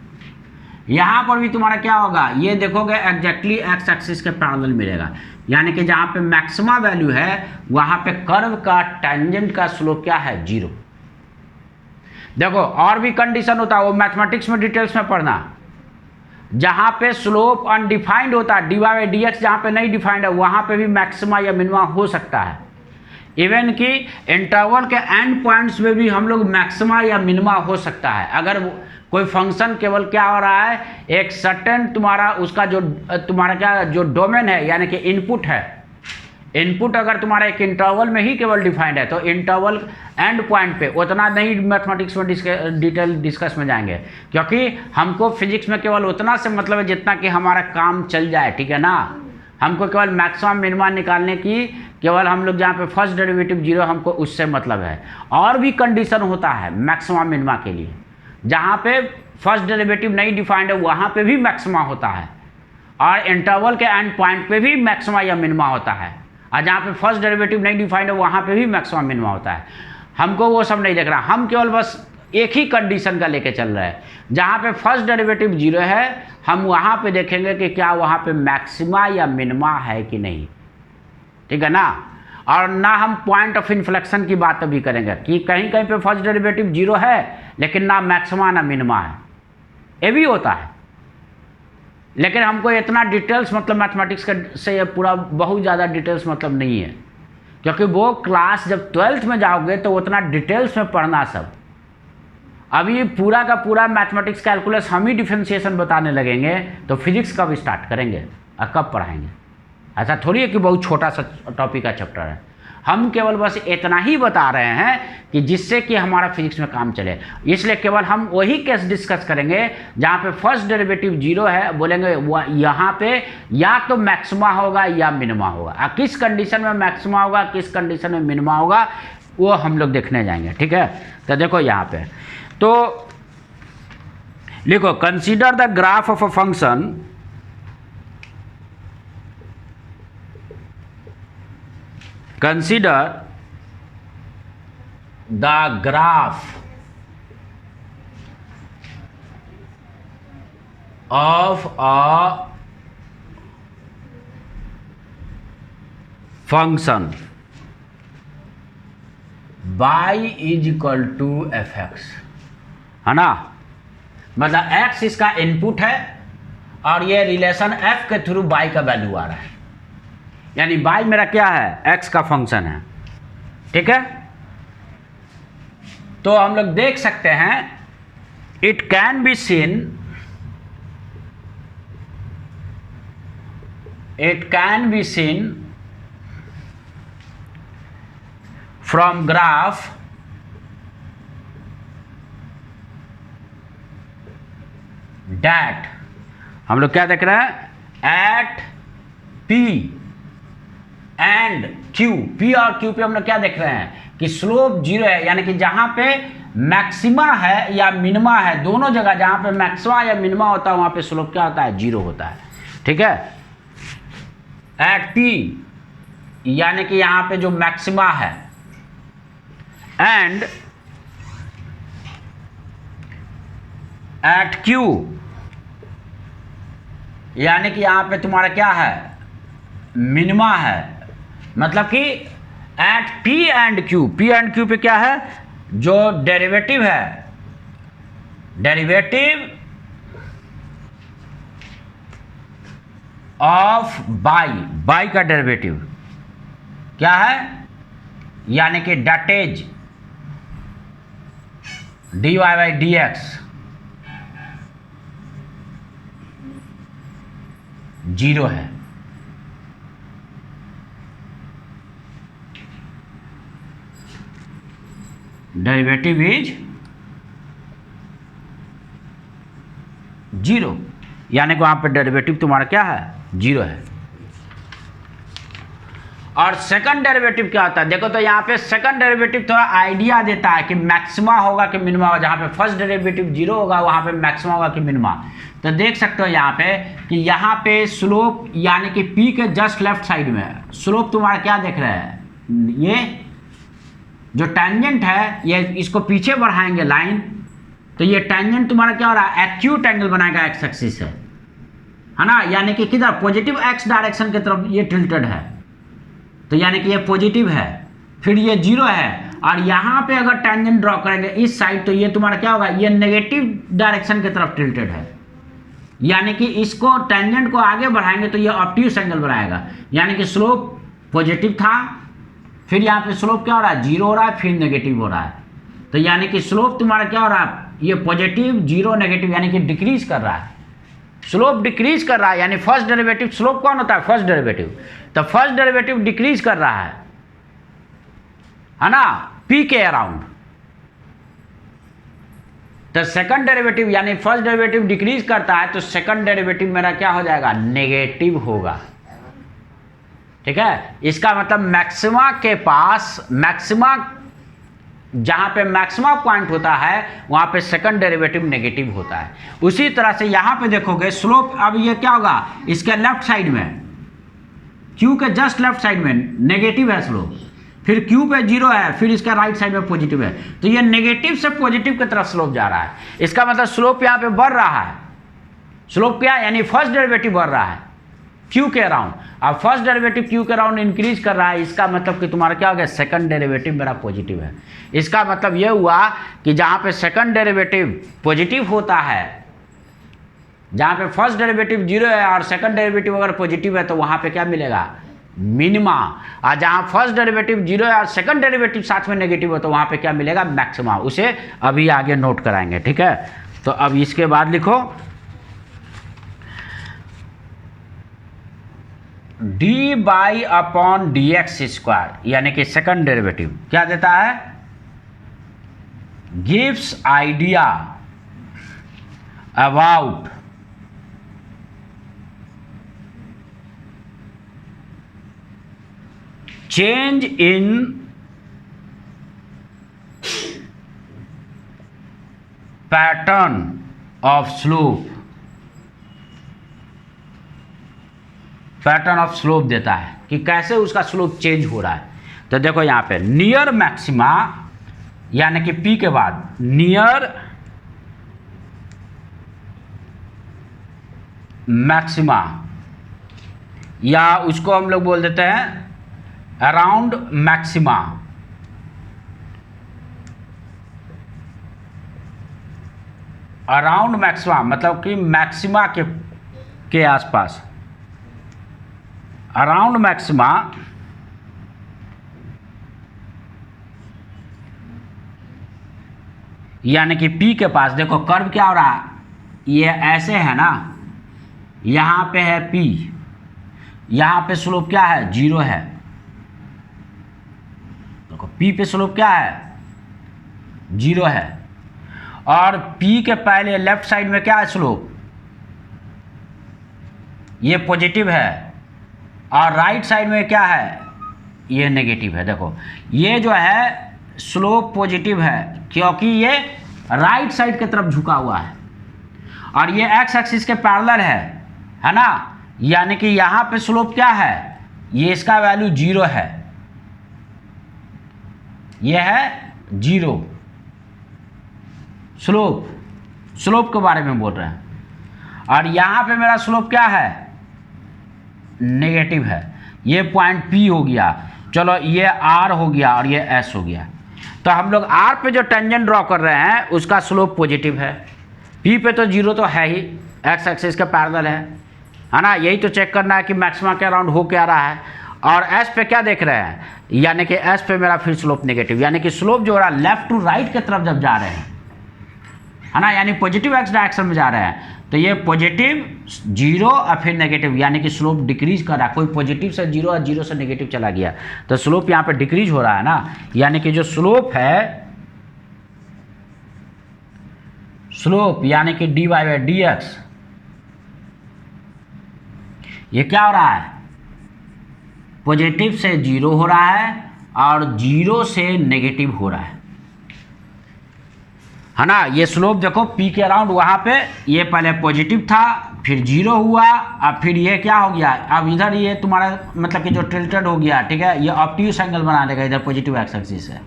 यहाँ पर भी तुम्हारा क्या होगा, ये देखोगे एग्जैक्टली एक्स एक्सिस के पैरेलल मिलेगा। यानी कि जहाँ पे मैक्सिमा वैल्यू है वहाँ पे कर्व का टेंजेंट का स्लोप क्या है, 0। देखो और भी कंडीशन होता है, वो मैथमेटिक्स में डिटेल्स में पढ़ना। जहाँ पे स्लोप अनडिफाइंड होता है, dy/dx जहाँ पे नहीं डिफाइंड है, वहाँ पे भी मैक्सिमा या मिनिमा हो सकता है। इवन कि इंटरवल के एंड पॉइंट्स में भी हम लोग मैक्सिमा या मिनिमा हो सकता है। अगर कोई फंक्शन केवल क्या हो रहा है, एक सर्टेन तुम्हारा उसका जो तुम्हारा क्या जो डोमेन है यानी कि इनपुट है, इनपुट अगर तुम्हारा एक इंटरवल में ही केवल डिफाइंड है तो इंटरवल एंड पॉइंट पे उतना नहीं मैथमेटिक्स में डिटेल डिस्कस में जाएंगे, क्योंकि हमको फिजिक्स में केवल उतना से मतलब है जितना कि हमारा काम चल जाए, ठीक है ना। हमको केवल मैक्सिमम मिनिमम निकालने की केवल हम लोग जहाँ पे फर्स्ट डेरिवेटिव जीरो हमको उससे मतलब है। और भी कंडीशन होता है मैक्सिमम मिनिमा के लिए, जहाँ पे फर्स्ट डेरिवेटिव नहीं डिफाइंड है वहाँ पे भी मैक्सिमा होता है, और इंटरवल के एंड पॉइंट पे भी मैक्सिमा या मिनिमा होता है, और जहाँ पे फर्स्ट डेरिवेटिव नहीं डिफाइंड है वहाँ पे भी मैक्सिमम मिनिमा होता है। हमको वो सब नहीं देख रहा, हम केवल बस एक ही कंडीशन का लेके चल रहे हैं, जहाँ पे फर्स्ट डेरिवेटिव जीरो है हम वहाँ पे देखेंगे कि क्या वहाँ पे मैक्सिमा या मिनिमा है कि नहीं, ठीक है ना। और ना हम पॉइंट ऑफ इन्फ्लेक्शन की बात अभी करेंगे कि कहीं कहीं पे फर्स्ट डेरिवेटिव जीरो है लेकिन ना मैक्सिमा ना मिनिमा है, ये भी होता है। लेकिन हमको इतना डिटेल्स मतलब मैथमेटिक्स से पूरा बहुत ज़्यादा डिटेल्स मतलब नहीं है, क्योंकि वो क्लास जब 12th में जाओगे तो उतना डिटेल्स में पढ़ना सब। अभी पूरा का पूरा मैथमेटिक्स कैलकुलस हम ही डिफरेंशिएशन बताने लगेंगे तो फिजिक्स कब स्टार्ट करेंगे और कब पढ़ाएंगे। ऐसा थोड़ी है कि बहुत छोटा सा टॉपिक का चैप्टर है, हम केवल बस इतना ही बता रहे हैं कि जिससे कि हमारा फिजिक्स में काम चले। इसलिए केवल हम वही केस डिस्कस करेंगे जहाँ पे फर्स्ट डेरिवेटिव जीरो है, बोलेंगे यहाँ पे या तो मैक्सिमा होगा या मिनिमा होगा, किस कंडीशन में मैक्सिमा होगा किस कंडीशन में मिनिमा होगा वो हम लोग देखने जाएंगे, ठीक है। तो देखो यहाँ पे तो लिखो consider the graph of a function consider the graph of a function y is equal to fx, है ना। मतलब x इसका इनपुट है और ये रिलेशन f के थ्रू y का वैल्यू आ रहा है, यानी y मेरा क्या है x का फंक्शन है, ठीक है। तो हम लोग देख सकते हैं it can be seen from graph that, हम लोग क्या देख रहे हैं at p and Q, P और Q पे हम लोग क्या देख रहे हैं कि स्लोप जीरो है, यानी कि जहां पे मैक्सिमा है या मिनिमा है, दोनों जगह जहां पे मैक्सिमा या मिनिमा होता है वहां पे स्लोप क्या होता है जीरो होता है, ठीक है। एट P यानी कि यहां पे जो मैक्सिमा है, एंड एट Q यानी कि यहां पे तुम्हारा क्या है मिनिमा है। मतलब कि एट P एंड Q पे क्या है जो डेरिवेटिव है, डेरिवेटिव ऑफ बाई का डेरिवेटिव क्या है, यानी कि डैटेज dy बाई dx जीरो है। डेरिवेटिव इज जीरो, यानी कि वहां पे डेरिवेटिव तुम्हारा क्या है जीरो है। और सेकंड डेरिवेटिव क्या होता है, देखो तो यहाँ पे सेकंड डेरिवेटिव थोड़ा आइडिया देता है कि मैक्सिमा होगा कि मिनिमा होगा। जहाँ पे फर्स्ट डेरिवेटिव जीरो होगा वहाँ पे मैक्सिमा होगा कि मिनिमा। तो देख सकते हो यहाँ पे कि यहाँ पे स्लोप यानी कि P के जस्ट लेफ्ट साइड में स्लोप तुम्हारा क्या देख रहे हैं, ये जो टेंजेंट है ये इसको पीछे बढ़ाएंगे लाइन तो ये टेंजेंट तुम्हारा क्या हो रहा है एक्यूट एंगल बनाएगा एक्स एक्सिस से, है ना। यानी कि किधर पॉजिटिव एक्स डायरेक्शन की तरफ ये टिल्टेड है, तो यानी कि ये पॉजिटिव है, फिर ये जीरो है। और यहाँ पे अगर टेंजेंट ड्रॉ करेंगे इस साइड तो ये तुम्हारा क्या होगा ये नेगेटिव डायरेक्शन की तरफ टिल्टेड है, यानी कि इसको टेंजेंट को आगे बढ़ाएंगे तो ये ऑब्ट्यूस एंगल बनाएगा। यानी कि स्लोप पॉजिटिव था फिर यहाँ पे स्लोप क्या हो रहा है, जीरो हो रहा है, फिर नेगेटिव हो रहा है। तो यानी कि स्लोप तुम्हारा क्या हो रहा है, ये पॉजिटिव, जीरो, नेगेटिव, यानी कि डिक्रीज कर रहा है। स्लोप डिक्रीज कर रहा है, यानी फर्स्ट डेरिवेटिव, स्लोप कौन होता है, फर्स्ट डेरिवेटिव। तो फर्स्ट डेरिवेटिव डिक्रीज कर रहा है ना, पी के अराउंड। तो सेकंड डेरिवेटिव, यानी फर्स्ट डेरिवेटिव डिक्रीज करता है, तो सेकंड डेरिवेटिव मेरा क्या हो जाएगा, नेगेटिव होगा। ठीक है, इसका मतलब मैक्सिमा के पास, मैक्सिमा जहां पे मैक्सिमा पॉइंट होता है वहां पे सेकंड डेरिवेटिव नेगेटिव होता है। उसी तरह से यहां पे देखोगे स्लोप, अब ये क्या होगा, इसके लेफ्ट साइड में, क्यू के जस्ट लेफ्ट साइड में नेगेटिव है स्लोप, फिर क्यू पे जीरो है, फिर इसका राइट साइड में पॉजिटिव है। तो ये नेगेटिव से पॉजिटिव की तरफ स्लोप जा रहा है। इसका मतलब स्लोप यहाँ पे बढ़ रहा है। स्लोप क्या है, यानी फर्स्ट डेरिवेटिव बढ़ रहा है क्यू के अराउंड। अब फर्स्ट डेरिवेटिव क्यू के अराउंड इंक्रीज कर रहा है, इसका मतलब कि तुम्हारा क्या हो गया, सेकंड डेरिवेटिव मेरा पॉजिटिव है। इसका मतलब ये हुआ कि जहां पे सेकंड डेरिवेटिव पॉजिटिव होता है, जहां पे फर्स्ट डेरिवेटिव जीरो है और सेकंड डेरिवेटिव अगर पॉजिटिव है, तो वहां पे क्या मिलेगा, मिनिमा। और जहां फर्स्ट डेरिवेटिव जीरो है और सेकंड डेरिवेटिव साथ में नेगेटिव है, तो वहां पे क्या मिलेगा, मैक्सिमा। उसे अभी आगे नोट कराएंगे। ठीक है, तो अब इसके बाद लिखो D by upon d x square, यानी कि सेकंड डेरिवेटिव क्या देता है, gives idea about change in pattern of slope, pattern of slope देता है कि कैसे उसका स्लोप चेंज हो रहा है। तो देखो यहां पे नियर मैक्सिमा, यानी कि पी के बाद नियर मैक्सिमा, या उसको हम लोग बोल देते हैं अराउंड मैक्सिमा। अराउंड मैक्सिमा मतलब कि मैक्सिमा के आसपास, अराउंड मैक्सिमा यानी कि पी के पास। देखो कर्व क्या हो रहा है, ये ऐसे है ना, यहां पे है पी, यहां पे स्लोप क्या है, जीरो है। देखो पी पे स्लोप क्या है, जीरो है, और पी के पहले लेफ्ट साइड में क्या है स्लोप, ये पॉजिटिव है, और राइट साइड में क्या है, ये नेगेटिव है। देखो ये जो है स्लोप पॉजिटिव है क्योंकि ये राइट साइड की तरफ झुका हुआ है, और ये एक्स एक्सिस के पैरेलल है ना, यानी कि यहां पे स्लोप क्या है, ये इसका वैल्यू जीरो है, ये है जीरो। स्लोप के बारे में बोल रहे हैं, और यहां पे मेरा स्लोप क्या है, नेगेटिव है। ये पॉइंट पी हो गया, चलो ये आर हो गया और ये एस हो गया। तो हम लोग आर पे जो टेंजेंट ड्रॉ कर रहे हैं उसका स्लोप पॉजिटिव है, पी पे तो जीरो तो है ही, एक्स एक्सिस का पैरेलल है ना। यही तो चेक करना है कि मैक्सिमा के अराउंड हो क्या रहा है। और एस पे क्या देख रहे हैं, यानी कि एस पे मेरा फिर स्लोप नेगेटिव, यानी कि स्लोप जो हो रहा है लेफ्ट टू राइट की तरफ जब जा रहे हैं, है ना, यानी पॉजिटिव एक्स डायरेक्शन में जा रहे हैं, तो ये पॉजिटिव जीरो और फिर नेगेटिव, यानी कि स्लोप डिक्रीज कर रहा है। कोई पॉजिटिव से जीरो और जीरो से नेगेटिव चला गया तो स्लोप यहाँ पे डिक्रीज हो रहा है ना, यानी कि जो स्लोप है, स्लोप यानी कि d y by d x, ये क्या हो रहा है, पॉजिटिव से जीरो हो रहा है और जीरो से नेगेटिव हो रहा है ना। ये स्लोप देखो पी के अराउंड, वहां पे ये पहले पॉजिटिव था, फिर जीरो हुआ, अब फिर ये क्या हो गया, अब इधर ये तुम्हारा मतलब कि जो टिल्टेड हो गया, ठीक है, ये ऑब्ट्यूज एंगल बना देगा इधर पॉजिटिव एक्स एक्सिस है।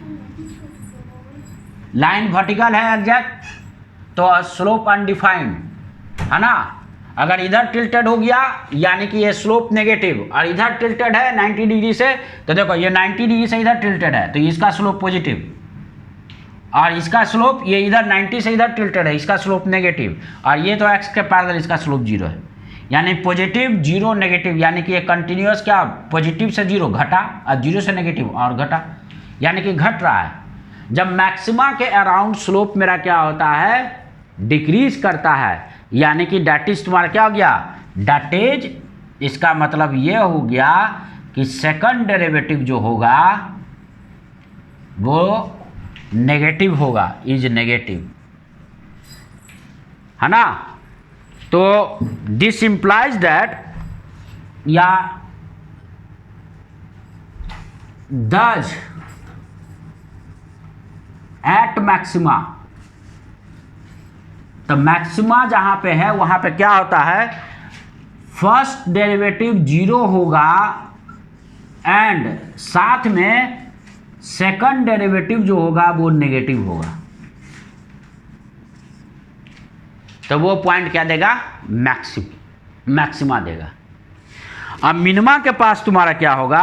लाइन वर्टिकल है एग्जैक्ट, तो स्लोप अनडिफाइंड है ना। अगर इधर टिल्टेड हो गया यानी कि ये स्लोप नेगेटिव, और इधर टिल्टेड है 90 डिग्री से, तो देखो ये 90 डिग्री से इधर टिल्टेड है, तो इसका स्लोप पॉजिटिव, और इसका स्लोप ये इधर 90 से इधर टिल्टेड है, इसका स्लोप नेगेटिव, और ये तो एक्स के पैरेलल, इसका स्लोप जीरो है। यानी पॉजिटिव जीरो नेगेटिव, यानी कि ये कंटिन्यूस क्या पॉजिटिव से जीरो घटा और जीरो से नेगेटिव और घटा, यानी कि घट रहा है। जब मैक्सिमा के अराउंड स्लोप मेरा क्या होता है, डिक्रीज करता है, यानी कि डेट इज तुम्हारा क्या हो गया, डेटेज। इसका मतलब ये हो गया कि सेकंड डेरिवेटिव जो होगा वो नेगेटिव होगा, इज नेगेटिव, है ना। तो दिस इंप्लाइज दैट, या दज एट मैक्सिमा, तो मैक्सिमा जहां पे है वहां पे क्या होता है, फर्स्ट डेरिवेटिव जीरो होगा एंड साथ में सेकंड डेरिवेटिव जो होगा वो नेगेटिव होगा। तो वो पॉइंट क्या देगा, मैक्सिमा देगा। अब मिनिमा के पास तुम्हारा क्या होगा,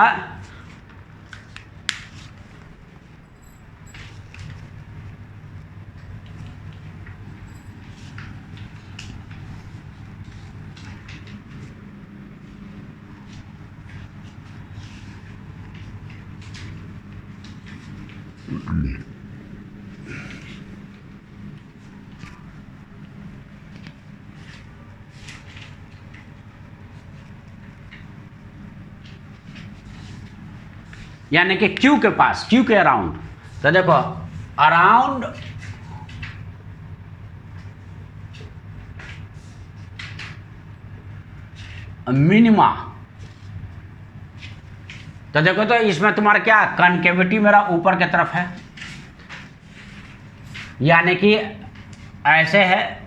यानी कि Q के पास, Q के अराउंड। तो देखो अराउंड मिनिमा, तो देखो तो इसमें तुम्हारा क्या कनकेविटी मेरा ऊपर की तरफ है, यानी कि ऐसे है,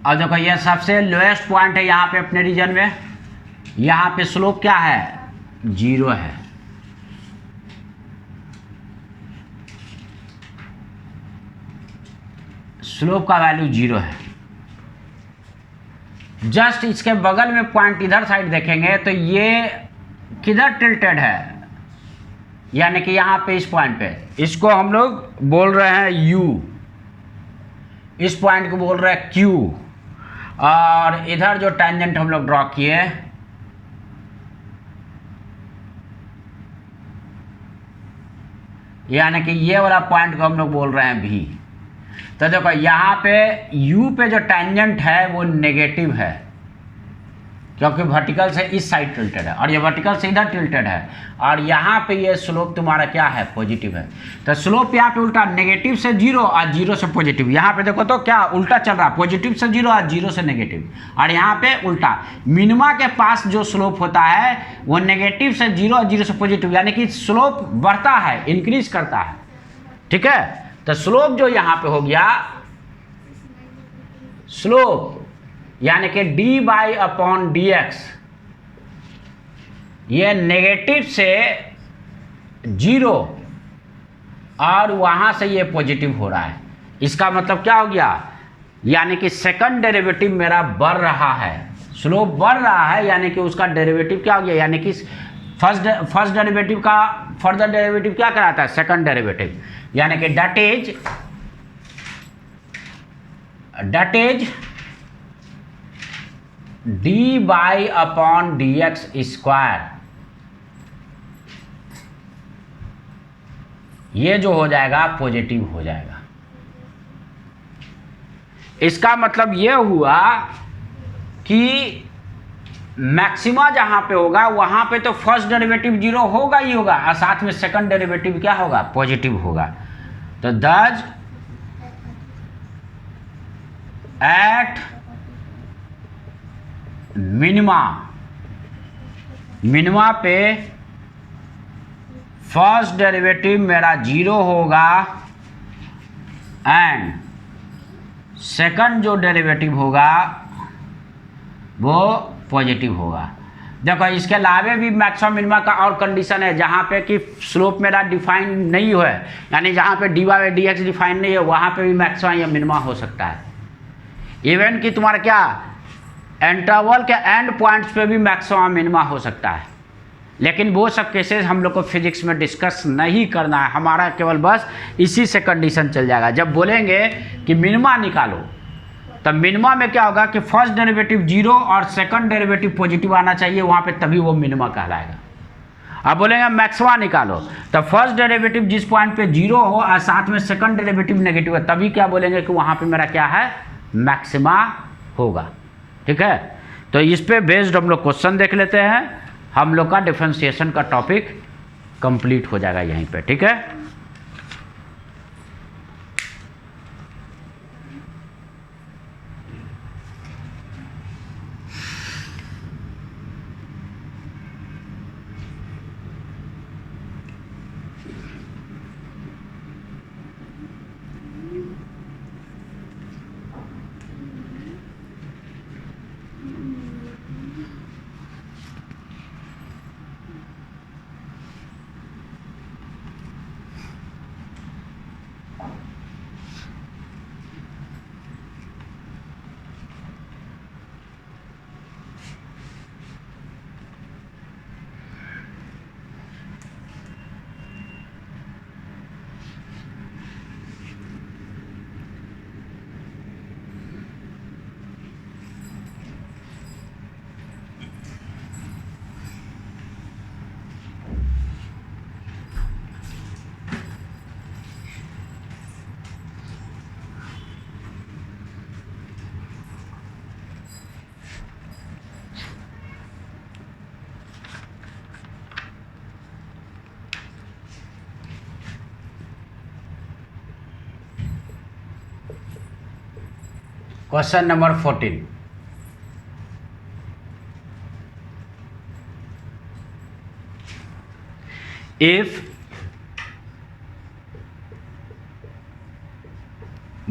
और देखो ये सबसे लोएस्ट पॉइंट है यहाँ पे अपने रीजन में, यहाँ पे स्लोप क्या है, जीरो है। स्लोप का वैल्यू जीरो है। जस्ट इसके बगल में पॉइंट इधर साइड देखेंगे तो ये किधर टिल्टेड है, यानी कि यहाँ पे इस पॉइंट पे, इसको हम लोग बोल रहे हैं U, इस पॉइंट को बोल रहे हैं Q, और इधर जो टेंजेंट हम लोग ड्रॉ किए यानी कि ये वाला पॉइंट को हम लोग बोल रहे हैं V। तो देखो यहाँ पे U पे जो टेंजेंट है वो नेगेटिव है, क्योंकि वर्टिकल से इस साइड टिल्टेड है और ये वर्टिकल से इधर टिल्टेड है, और यहाँ पे ये स्लोप तुम्हारा क्या है, पॉजिटिव है। तो स्लोप यहाँ पे उल्टा नेगेटिव से जीरो और जीरो से पॉजिटिव, यहाँ पे देखो तो क्या उल्टा चल रहा है, पॉजिटिव से जीरो और जीरो से नेगेटिव, और यहाँ पे उल्टा। मिनिमा के पास जो स्लोप होता है वो नेगेटिव से जीरो और जीरो से पॉजिटिव, यानी कि स्लोप बढ़ता है, इंक्रीज करता है, ठीक है। तो स्लोप जो यहाँ पे हो गया, स्लोप यानी कि d/dx, ये नेगेटिव से जीरो और वहां से ये पॉजिटिव हो रहा है। इसका मतलब क्या हो गया, यानी कि सेकंड डेरिवेटिव मेरा बढ़ रहा है, स्लोप बढ़ रहा है, यानी कि उसका डेरिवेटिव क्या हो गया, यानी कि फर्स्ट डेरिवेटिव का फर्दर डेरिवेटिव क्या कराता है, सेकंड डेरिवेटिव, यानी कि डेट इज d/dx स्क्वायर, ये जो हो जाएगा पॉजिटिव हो जाएगा। इसका मतलब ये हुआ कि मैक्सिमा जहां पे होगा वहां पे तो फर्स्ट डेरिवेटिव जीरो होगा ही होगा, और साथ में सेकंड डेरिवेटिव क्या होगा, पॉजिटिव होगा। तो दज एट मिनिमा पे फर्स्ट डेरिवेटिव मेरा जीरो होगा एंड सेकंड जो डेरिवेटिव होगा वो पॉजिटिव होगा। देखो इसके अलावे भी मैक्सिमम मिनिमा का और कंडीशन है, जहाँ पे कि स्लोप मेरा डिफाइन नहीं हुआ है, यानी जहाँ पे dy/dx डिफाइन नहीं है वहाँ पे भी मैक्सिमम या मिनिमा हो सकता है। इवन कि तुम्हारा क्या इंटरवल के एंड पॉइंट्स पे भी मैक्सिमम मिनिमा हो सकता है। लेकिन वो सब केसेस हम लोग को फिजिक्स में डिस्कस नहीं करना है, हमारा केवल बस इसी से कंडीशन चल जाएगा। जब बोलेंगे कि मिनिमा निकालो, तब मिनिमा में क्या होगा कि फर्स्ट डेरिवेटिव जीरो और सेकंड डेरिवेटिव पॉजिटिव आना चाहिए वहाँ पे, तभी वो मिनिमा कहलाएगा। अब बोलेंगे मैक्सिमा निकालो, तब फर्स्ट डेरिवेटिव जिस पॉइंट पे जीरो हो और साथ में सेकंड डेरिवेटिव नेगेटिव है, तभी क्या बोलेंगे कि वहाँ पे मेरा क्या है, मैक्सिमा होगा। ठीक है, तो इस पे बेस्ड हम लोग क्वेश्चन देख लेते हैं, हम लोग का डिफरेंशिएशन का टॉपिक कंप्लीट हो जाएगा यहीं पे। ठीक है, question number 14, if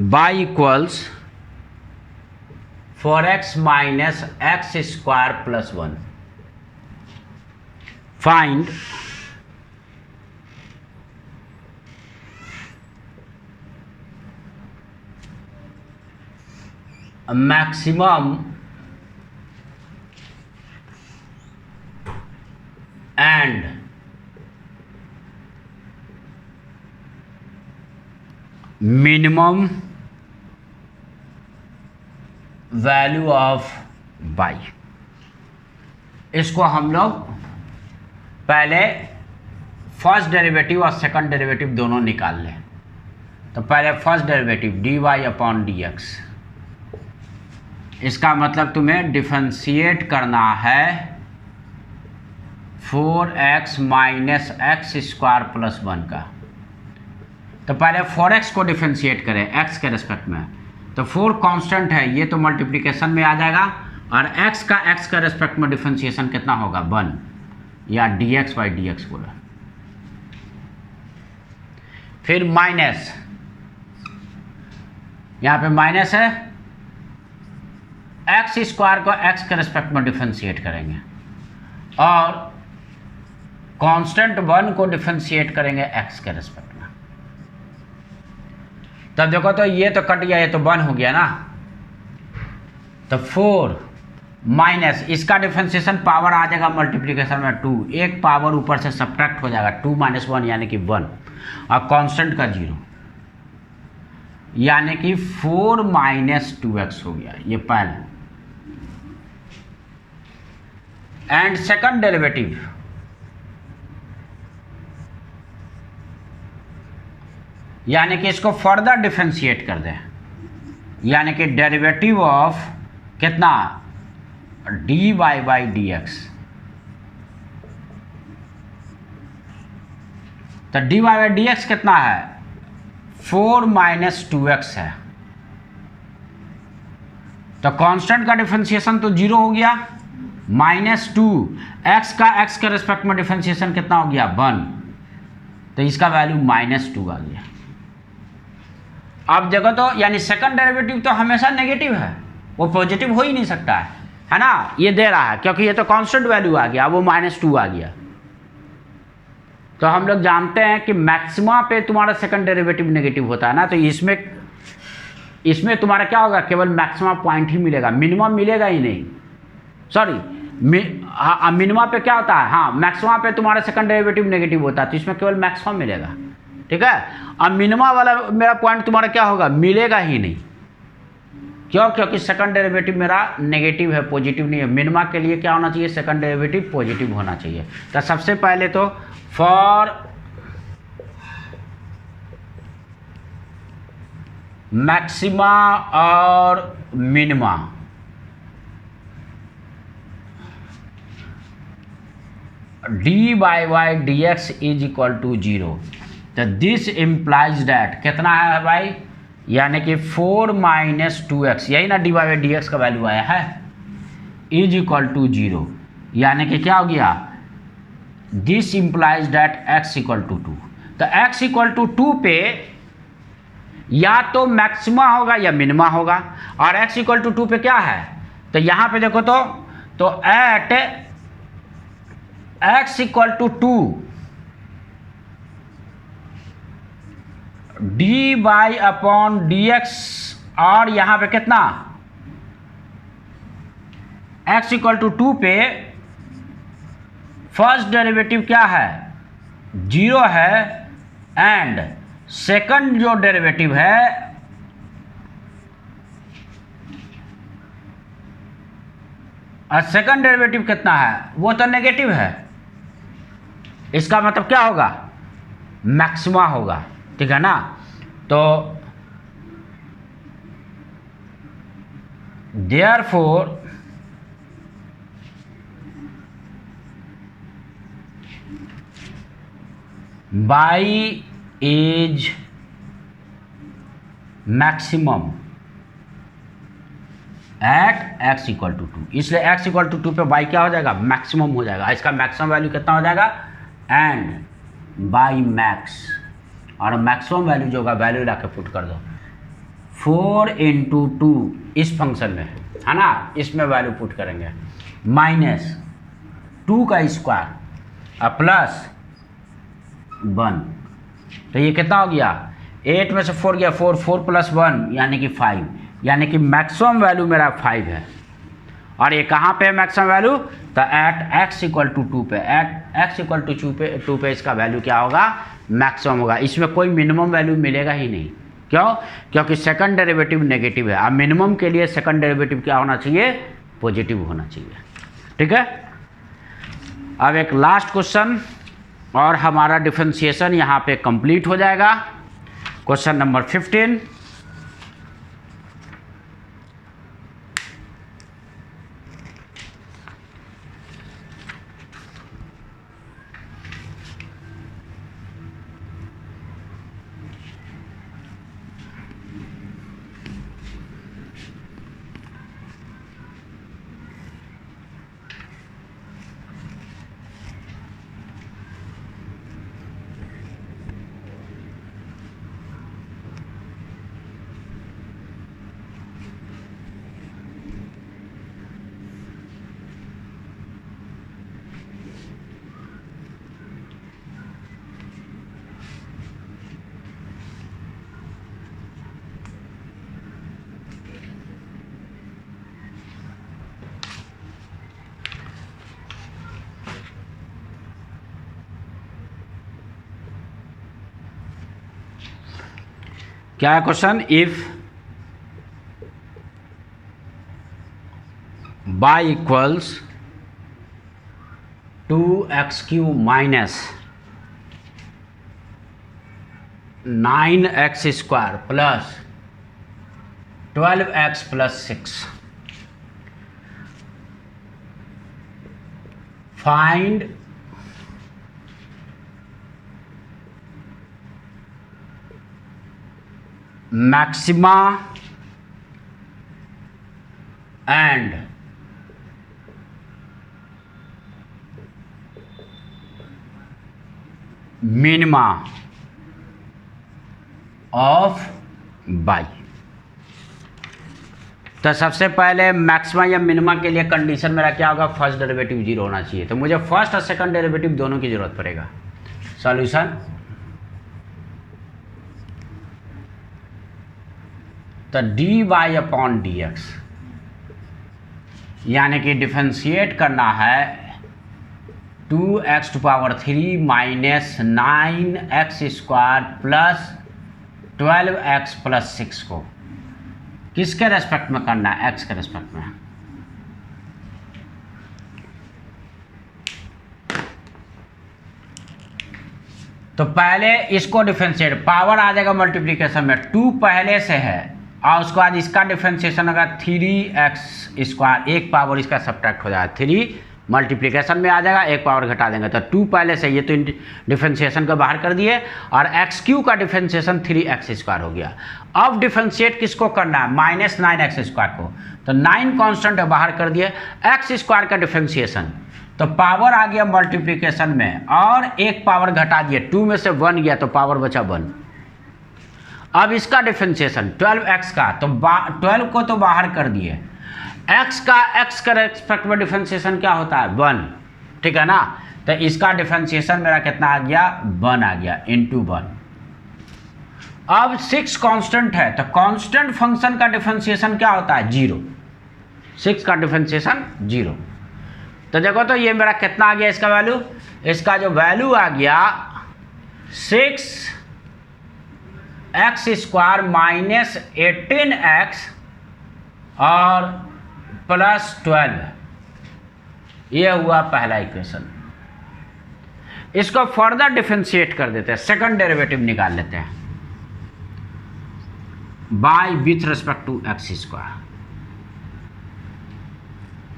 y equals 4x minus x square plus 1, find maximum and minimum value of y। इसको हम लोग पहले फर्स्ट डेरिवेटिव और सेकंड डेरिवेटिव दोनों निकाल लें। तो पहले first derivative dy upon dx, इसका मतलब तुम्हें डिफरेंशिएट करना है 4x minus x square plus 1 का। तो पहले 4x को डिफरेंशिएट करें x के रिस्पेक्ट में, तो 4 कांस्टेंट है, ये तो मल्टीप्लिकेशन में आ जाएगा, और x का x के रिस्पेक्ट में डिफरेंशिएशन कितना होगा, 1, या dx बाई dx बोला। फिर माइनस, यहाँ पे माइनस है, एक्स स्क्वायर को एक्स के रिस्पेक्ट में डिफरेंशिएट करेंगे, और कांस्टेंट 1 को डिफरेंशिएट करेंगे एक्स के रिस्पेक्ट में। तब देखो तो ये तो कट गया, ये तो 1 हो गया ना, तो 4 माइनस इसका डिफरेंशिएशन पावर आ जाएगा मल्टीप्लिकेशन में 2, एक पावर ऊपर से सब्ट्रैक्ट हो जाएगा, 2 माइनस 1 यानी कि 1, और कांस्टेंट का 0, यानी कि 4 माइनस 2x हो गया, ये पहला। एंड सेकंड डेरिवेटिव, यानी कि इसको फर्दर डिफरेंशिएट कर दें, यानी कि डेरिवेटिव ऑफ कितना, dy बाई dx। तो dy बाई dx कितना है, 4 माइनस 2x है, तो कांस्टेंट का डिफरेंशिएशन तो 0 हो गया, माइनस 2, एक्स का एक्स के रिस्पेक्ट में डिफरेंशिएशन कितना हो गया, 1, तो इसका वैल्यू -2 आ गया। अब देखो तो, यानी सेकंड डेरिवेटिव तो हमेशा नेगेटिव है, वो पॉजिटिव हो ही नहीं सकता है ना, ये दे रहा है क्योंकि ये तो कांस्टेंट वैल्यू आ गया, वो -2 आ गया। तो हम लोग जानते हैं कि मैक्सिमा पे तुम्हारा सेकंड डेरिवेटिव नेगेटिव होता है ना, तो इसमें तुम्हारा क्या होगा, केवल मैक्सिमा पॉइंट ही मिलेगा, मिनिमम मिलेगा ही नहीं, सॉरी मिनिमा पे क्या होता है, हाँ मैक्सिमा पे तुम्हारा सेकंड डेरिवेटिव नेगेटिव होता है, तो इसमें केवल मैक्सिमम मिलेगा। ठीक है, अब मिनिमा वाला मेरा पॉइंट तुम्हारा क्या होगा, मिलेगा ही नहीं। क्यों? क्योंकि सेकंड डेरिवेटिव मेरा नेगेटिव है, पॉजिटिव नहीं है। मिनिमा के लिए क्या होना चाहिए, सेकंड डेरिवेटिव पॉजिटिव होना चाहिए। तो सबसे पहले तो फॉर मैक्सिमा और minima d by y d x is equal to 0, तो दिस इम्प्लाइज डैट कितना है भाई, यानी कि 4 माइनस 2x, यही ना डी बाई डी एक्स का वैल्यू आया है, इज इक्वल टू 0, यानी कि क्या हो गया, this implies that x equal to 2। तो x इक्वल टू 2 पे या तो मैक्सिमा होगा या मिनिमा होगा, और x इक्वल टू 2 पे क्या है, तो यहां पे देखो तो at x equal to 2 d by upon d x, और यहां पे कितना, x इक्वल टू 2 पे फर्स्ट डेरिवेटिव क्या है, 0 है, एंड सेकंड जो डेरिवेटिव है और सेकंड डेरिवेटिव कितना है, वो तो नेगेटिव है। इसका मतलब क्या होगा, मैक्सिमा होगा। ठीक है ना, तो therefore by is maximum at x equal to 2, इसलिए x इक्वल टू 2 पे y क्या हो जाएगा, मैक्सिमम हो जाएगा। इसका मैक्सिमम वैल्यू कितना हो जाएगा, एंड बाई मैक्स, और मैक्सिमम वैल्यू जो होगा वैल्यू ला के पुट कर दो 4 इंटू 2 इस फंक्शन में, है ना, इसमें वैल्यू पुट करेंगे, माइनस 2 का स्क्वायर और प्लस 1, तो ये कितना हो गया, 8 में से 4 गया, 4 प्लस 1 यानी कि 5, यानी कि मैक्सिमम वैल्यू मेरा 5 है। और ये कहाँ पे है मैक्सिमम वैल्यू, तो एट x इक्वल टू 2 पे, एट x इक्वल टू 2 पे इसका वैल्यू क्या होगा, मैक्सिमम होगा। इसमें कोई मिनिमम वैल्यू मिलेगा ही नहीं। क्यों? क्योंकि सेकंड डेरिवेटिव नेगेटिव है। अब मिनिमम के लिए सेकंड डेरिवेटिव क्या होना चाहिए, पॉजिटिव होना चाहिए। ठीक है, अब एक लास्ट क्वेश्चन और हमारा डिफरेंशिएशन यहाँ पे कंप्लीट हो जाएगा। क्वेश्चन नंबर 15, क्या है question, if y equals 2x³ minus 9x² plus 12x plus 6, find maxima and minima of y। तो सबसे पहले मैक्सिमा या मिनिमा के लिए कंडीशन मेरा क्या होगा, फर्स्ट डेरिवेटिव 0 होना चाहिए। तो मुझे फर्स्ट और सेकंड डेरिवेटिव दोनों की जरूरत पड़ेगा। सॉल्यूशन, तो dy अपॉन dx यानी कि डिफरेंशिएट करना है 2x⁻³ minus 9x² plus 12x plus 6 को किसके रेस्पेक्ट में करना है? x के रेस्पेक्ट में। तो पहले इसको डिफरेंशिएट, पावर आ जाएगा मल्टीप्लिकेशन में, 2 पहले से है और उसके बाद इसका डिफरेंशिएशन होगा 3x², एक पावर इसका सब्ट्रैक्ट हो जाएगा, 3 मल्टीप्लिकेशन में आ जाएगा, एक पावर घटा देंगे तो 2 पहले से, ये तो डिफरेंशिएशन को बाहर कर दिए और x³ का डिफरेंशिएशन 3x² हो गया। अब डिफरेंशिएट किसको करना है? -9x² को, तो 9 कांस्टेंट है बाहर कर दिए, x² का डिफरेंशिएशन, तो पावर आ गया मल्टीप्लिकेशन में और एक पावर घटा दिए, 2 में से 1 गया तो पावर बचा 1। अब इसका डिफरेंशिएशन 12x का, तो 12 को तो बाहर कर दिए, x का x के रेस्पेक्ट में डिफरेंशिएशन क्या होता है? 1, ठीक है ना। तो इसका डिफरेंशिएशन मेरा कितना आ गया? 1 आ गया, इंटू 1। अब 6 कांस्टेंट है, तो कांस्टेंट फंक्शन का डिफरेंशिएशन क्या होता है? 0। 6 का डिफरेंशिएशन 0। तो देखो तो ये मेरा कितना आ गया इसका वैल्यू? इसका जो वैल्यू आ गया 6x² माइनस 18x और प्लस 12, ये हुआ पहला इक्वेशन। इसको फर्दर डिफरेंशिएट कर देते हैं, सेकंड डेरिवेटिव निकाल लेते हैं bye with respect to x²।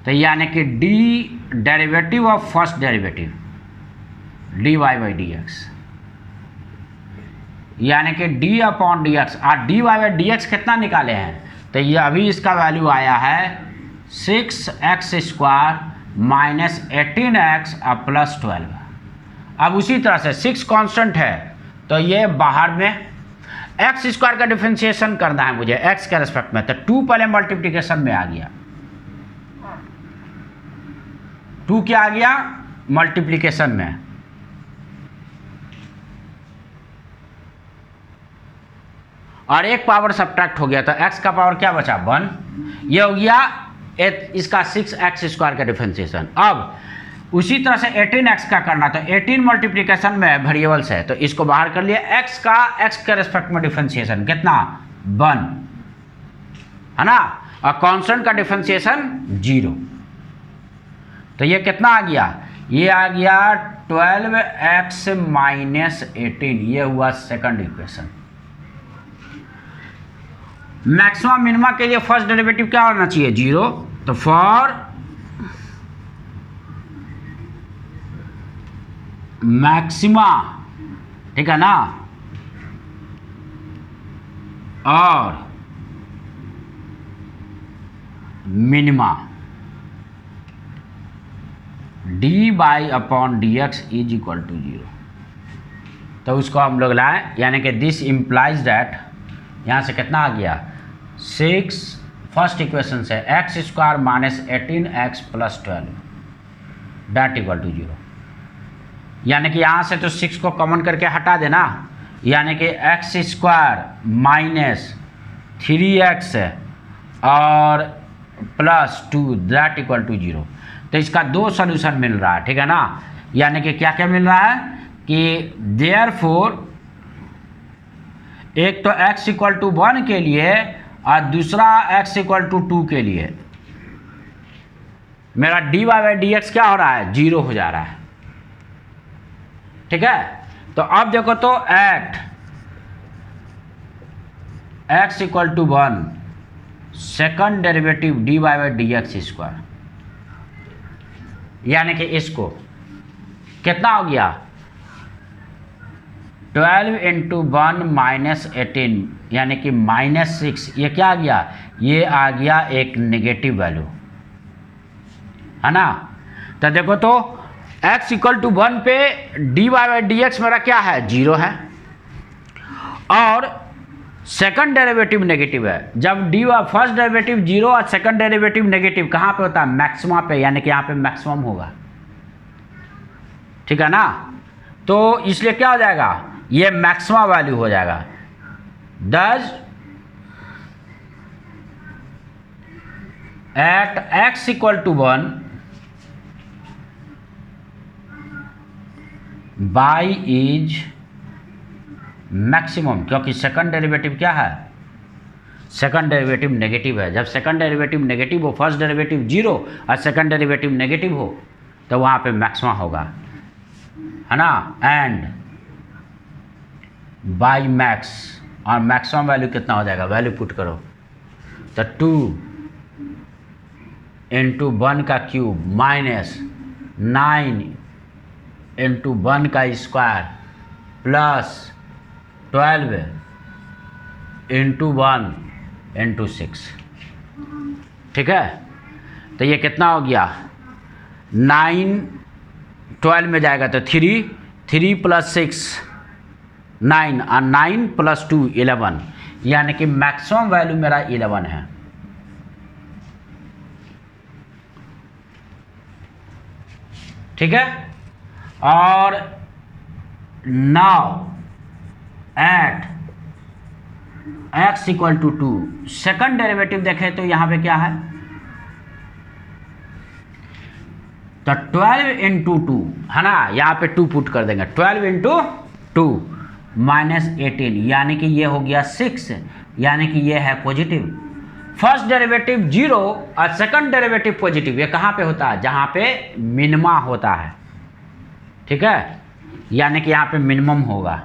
तो यानी कि D derivative of first derivative dy/dx, यानी कि d/dx, और dy/dx कितना निकाले हैं? तो ये अभी इसका वैल्यू आया है 6x² माइनस 18x और प्लस 12। अब उसी तरह से 6 कांस्टेंट है, तो ये बाहर में x² का डिफरेंशिएशन करना है मुझे x के रेस्पेक्ट में, तो 2 पहले मल्टीप्लिकेशन में आ गया, 2 क्या आ गया? मल्टीप्लिकेशन में, और एक पावर सब्ट्रैक्ट हो गया, तो x का पावर क्या बचा? 1। ये हो गया इसका 6x² का डिफरेंशिएशन। अब उसी तरह से 18x का करना, तो 18 मल्टीप्लिकेशन में वेरिएबल्स है, तो इसको बाहर कर लिया, x का x के रेस्पेक्ट में डिफरेंशिएशन कितना? 1 है ना, और कांस्टेंट का डिफरेंशिएशन 0। तो ये कितना आ गया? ये आ गया 12x माइनस 18, ये हुआ सेकंड इक्वेशन। मैक्सिमम मिनिमा के लिए फर्स्ट डेरिवेटिव क्या होना चाहिए? 0। तो फॉर मैक्सिमा, ठीक है ना, और minima dy/dx is equal to 0। तो उसको हम लोग लाए, यानी कि दिस इम्प्लाइज दैट, यहाँ से कितना आ गया? 6 फर्स्ट इक्वेशन से x² minus 18x plus 12 that equal to 0, यानी कि यहाँ से तो 6 को कॉमन करके हटा देना, यानी कि x² माइनस 3x और प्लस 2 दैट इक्वल टू 0। तो इसका 2 सॉल्यूशन मिल रहा है, ठीक है ना, यानी कि क्या क्या मिल रहा है कि देयरफॉर एक तो x=1 के लिए और दूसरा x=2 के लिए मेरा dy/dx क्या हो रहा है? 0 हो जा रहा है, ठीक है। तो अब देखो तो eight x=1 second derivative dy/dx², यानी कि इसको कितना हो गया? 12 × 1 माइनस 18, यानी कि -6। ये क्या आ गया? ये आ गया एक नेगेटिव वैल्यू, है ना। तो देखो तो x=1 पे dy/dx मेरा क्या है? 0 है, और सेकंड डेरिवेटिव नेगेटिव है। जब डी फर्स्ट डेरिवेटिव 0 और सेकंड डेरिवेटिव नेगेटिव कहाँ पे होता है? मैक्सिमा पे, यानी कि यहाँ पे मैक्सिमम होगा, ठीक है ना। तो इसलिए क्या हो जाएगा? ये मैक्सिमा वैल्यू हो जाएगा। Thus at x equal to 1 y is maximum, क्योंकि सेकंड डेरिवेटिव क्या है, सेकंड डेरिवेटिव नेगेटिव है। जब सेकंड डेरिवेटिव नेगेटिव हो, फर्स्ट डेरिवेटिव जीरो और सेकंड डेरिवेटिव नेगेटिव हो, तो वहाँ पे मैक्सिमा होगा, है ना। एंड बाई मैक्स, और मैक्सिमम वैल्यू कितना हो जाएगा, वैल्यू पुट करो तो 2 इंटू 1 का क्यूब माइनस 9 इंटू 1 का स्क्वायर प्लस 12 इंटू 1 इंटू 6। ठीक है, तो ये कितना हो गया, 9 12 में जाएगा तो 3 प्लस 6 9 और 9 प्लस 2 11, यानी कि मैक्सिमम वैल्यू मेरा 11 है। ठीक है, और now at x equal to 2 second derivative देखें तो यहाँ पे क्या है, तो 12 इंटू 2 है ना, यहाँ पे 2 पुट कर देंगे, 12 इंटू 2 माइनस 18, यानी कि ये हो गया 6, यानी कि ये है पॉजिटिव। फर्स्ट डेरिवेटिव 0 और सेकंड डेरिवेटिव पॉजिटिव, ये कहाँ पे होता है, जहाँ पे मिनिमा होता है। ठीक है, यानी कि यहाँ पे मिनिमम होगा।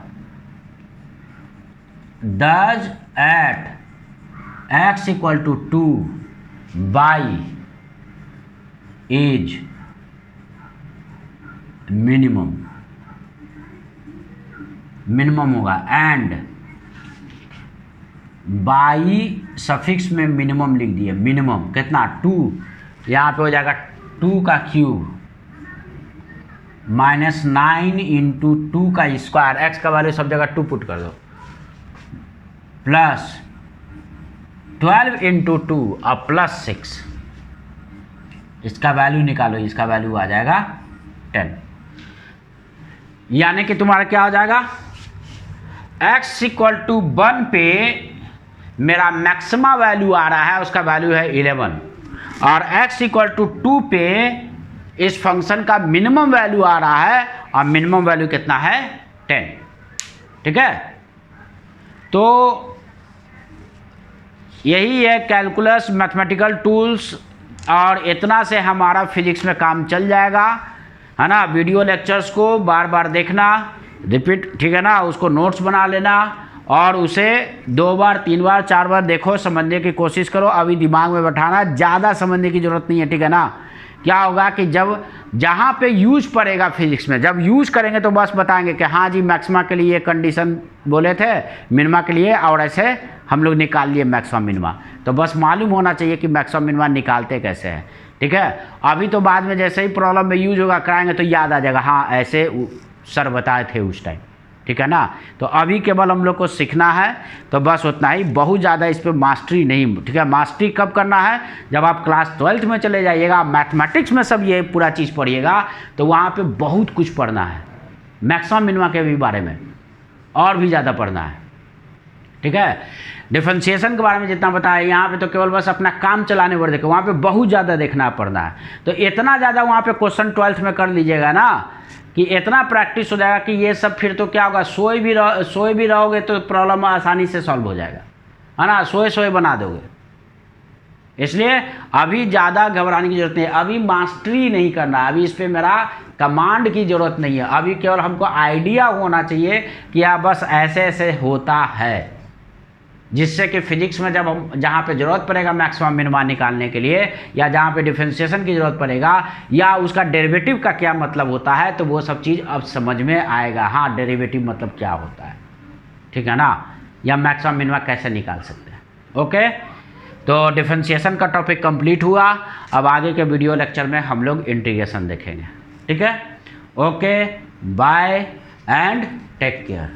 Does at x equal to 2 y is minimum, minimum होगा। एंड बाई सफिक्स में मिनिमम लिख दिए, मिनिमम कितना 2, यहाँ पे हो जाएगा 2 का क्यूब माइनस 9 इंटू 2 का स्क्वायर, x का वैल्यू सब जगह 2 पुट कर दो, प्लस 12 इंटू 2 और प्लस 6, इसका वैल्यू निकालो, इसका वैल्यू आ जाएगा 10, यानी कि तुम्हारा क्या हो जाएगा, x इक्वल टू 1 पे मेरा मैक्सिमा वैल्यू आ रहा है, उसका वैल्यू है 11, और x इक्वल टू 2 पे इस फंक्शन का मिनिमम वैल्यू आ रहा है, और मिनिमम वैल्यू कितना है 10। ठीक है, तो यही है कैलकुलस मैथमेटिकल टूल्स, और इतना से हमारा फिजिक्स में काम चल जाएगा, है ना। वीडियो लेक्चर्स को बार बार देखना, रिपीट, ठीक है ना, उसको नोट्स बना लेना, और उसे 2 बार 3 बार 4 बार देखो, समझने की कोशिश करो। अभी दिमाग में बैठाना, ज़्यादा समझने की ज़रूरत नहीं है, ठीक है ना। क्या होगा कि जब जहाँ पे यूज पड़ेगा फिजिक्स में, जब यूज करेंगे तो बस बताएंगे कि हाँ जी मैक्सिमा के लिए कंडीशन बोले थे, मिनिमा के लिए, और ऐसे हम लोग निकाल लिए मैक्सिमा मिनिमा, तो बस मालूम होना चाहिए कि मैक्सिमा मिनिमा निकालते कैसे हैं। ठीक है, अभी तो बाद में जैसे ही प्रॉब्लम में यूज होगा कराएंगे तो याद आ जाएगा, हाँ ऐसे सर बताए थे उस टाइम। ठीक है ना, तो अभी केवल हम लोग को सीखना है, तो बस उतना ही, बहुत ज़्यादा इस पर मास्टरी नहीं। ठीक है, मास्टरी कब करना है, जब आप क्लास 12th में चले जाइएगा, मैथमेटिक्स में सब ये पूरा चीज़ पढ़िएगा, तो वहाँ पे बहुत कुछ पढ़ना है, मैक्सिमम मिनिमा के भी बारे में और भी ज़्यादा पढ़ना है। ठीक है, डिफरेंशिएशन के बारे में जितना बताया, यहाँ पे तो केवल बस अपना काम चलाने पर देखो, वहाँ पे बहुत ज़्यादा देखना पड़ना है। तो इतना ज़्यादा वहाँ पे क्वेश्चन 12th में कर लीजिएगा ना, कि इतना प्रैक्टिस हो जाएगा कि ये सब फिर तो क्या होगा, सोए भी रहोगे तो प्रॉब्लम आसानी से सॉल्व हो जाएगा, है ना, सोए बना दोगे। इसलिए अभी ज़्यादा घबराने की ज़रूरत नहीं है, अभी मास्टरी नहीं करना, अभी इस पर मेरा कमांड की ज़रूरत नहीं है, अभी केवल हमको आइडिया होना चाहिए कि आप बस ऐसे ऐसे होता है, जिससे कि फिजिक्स में जब हम जहाँ पे ज़रूरत पड़ेगा मैक्सिमम मिनिमा निकालने के लिए, या जहाँ पे डिफरेंशिएशन की ज़रूरत पड़ेगा, या उसका डेरिवेटिव का क्या मतलब होता है, तो वो सब चीज़ अब समझ में आएगा। हाँ, डेरिवेटिव मतलब क्या होता है, ठीक है ना, या मैक्सिमम मिनिमा कैसे निकाल सकते हैं। ओके, तो डिफरेंशिएशन का टॉपिक कंप्लीट हुआ। अब आगे के वीडियो लेक्चर में हम लोग इंटीग्रेशन देखेंगे। ठीक है, okay, bye and take care.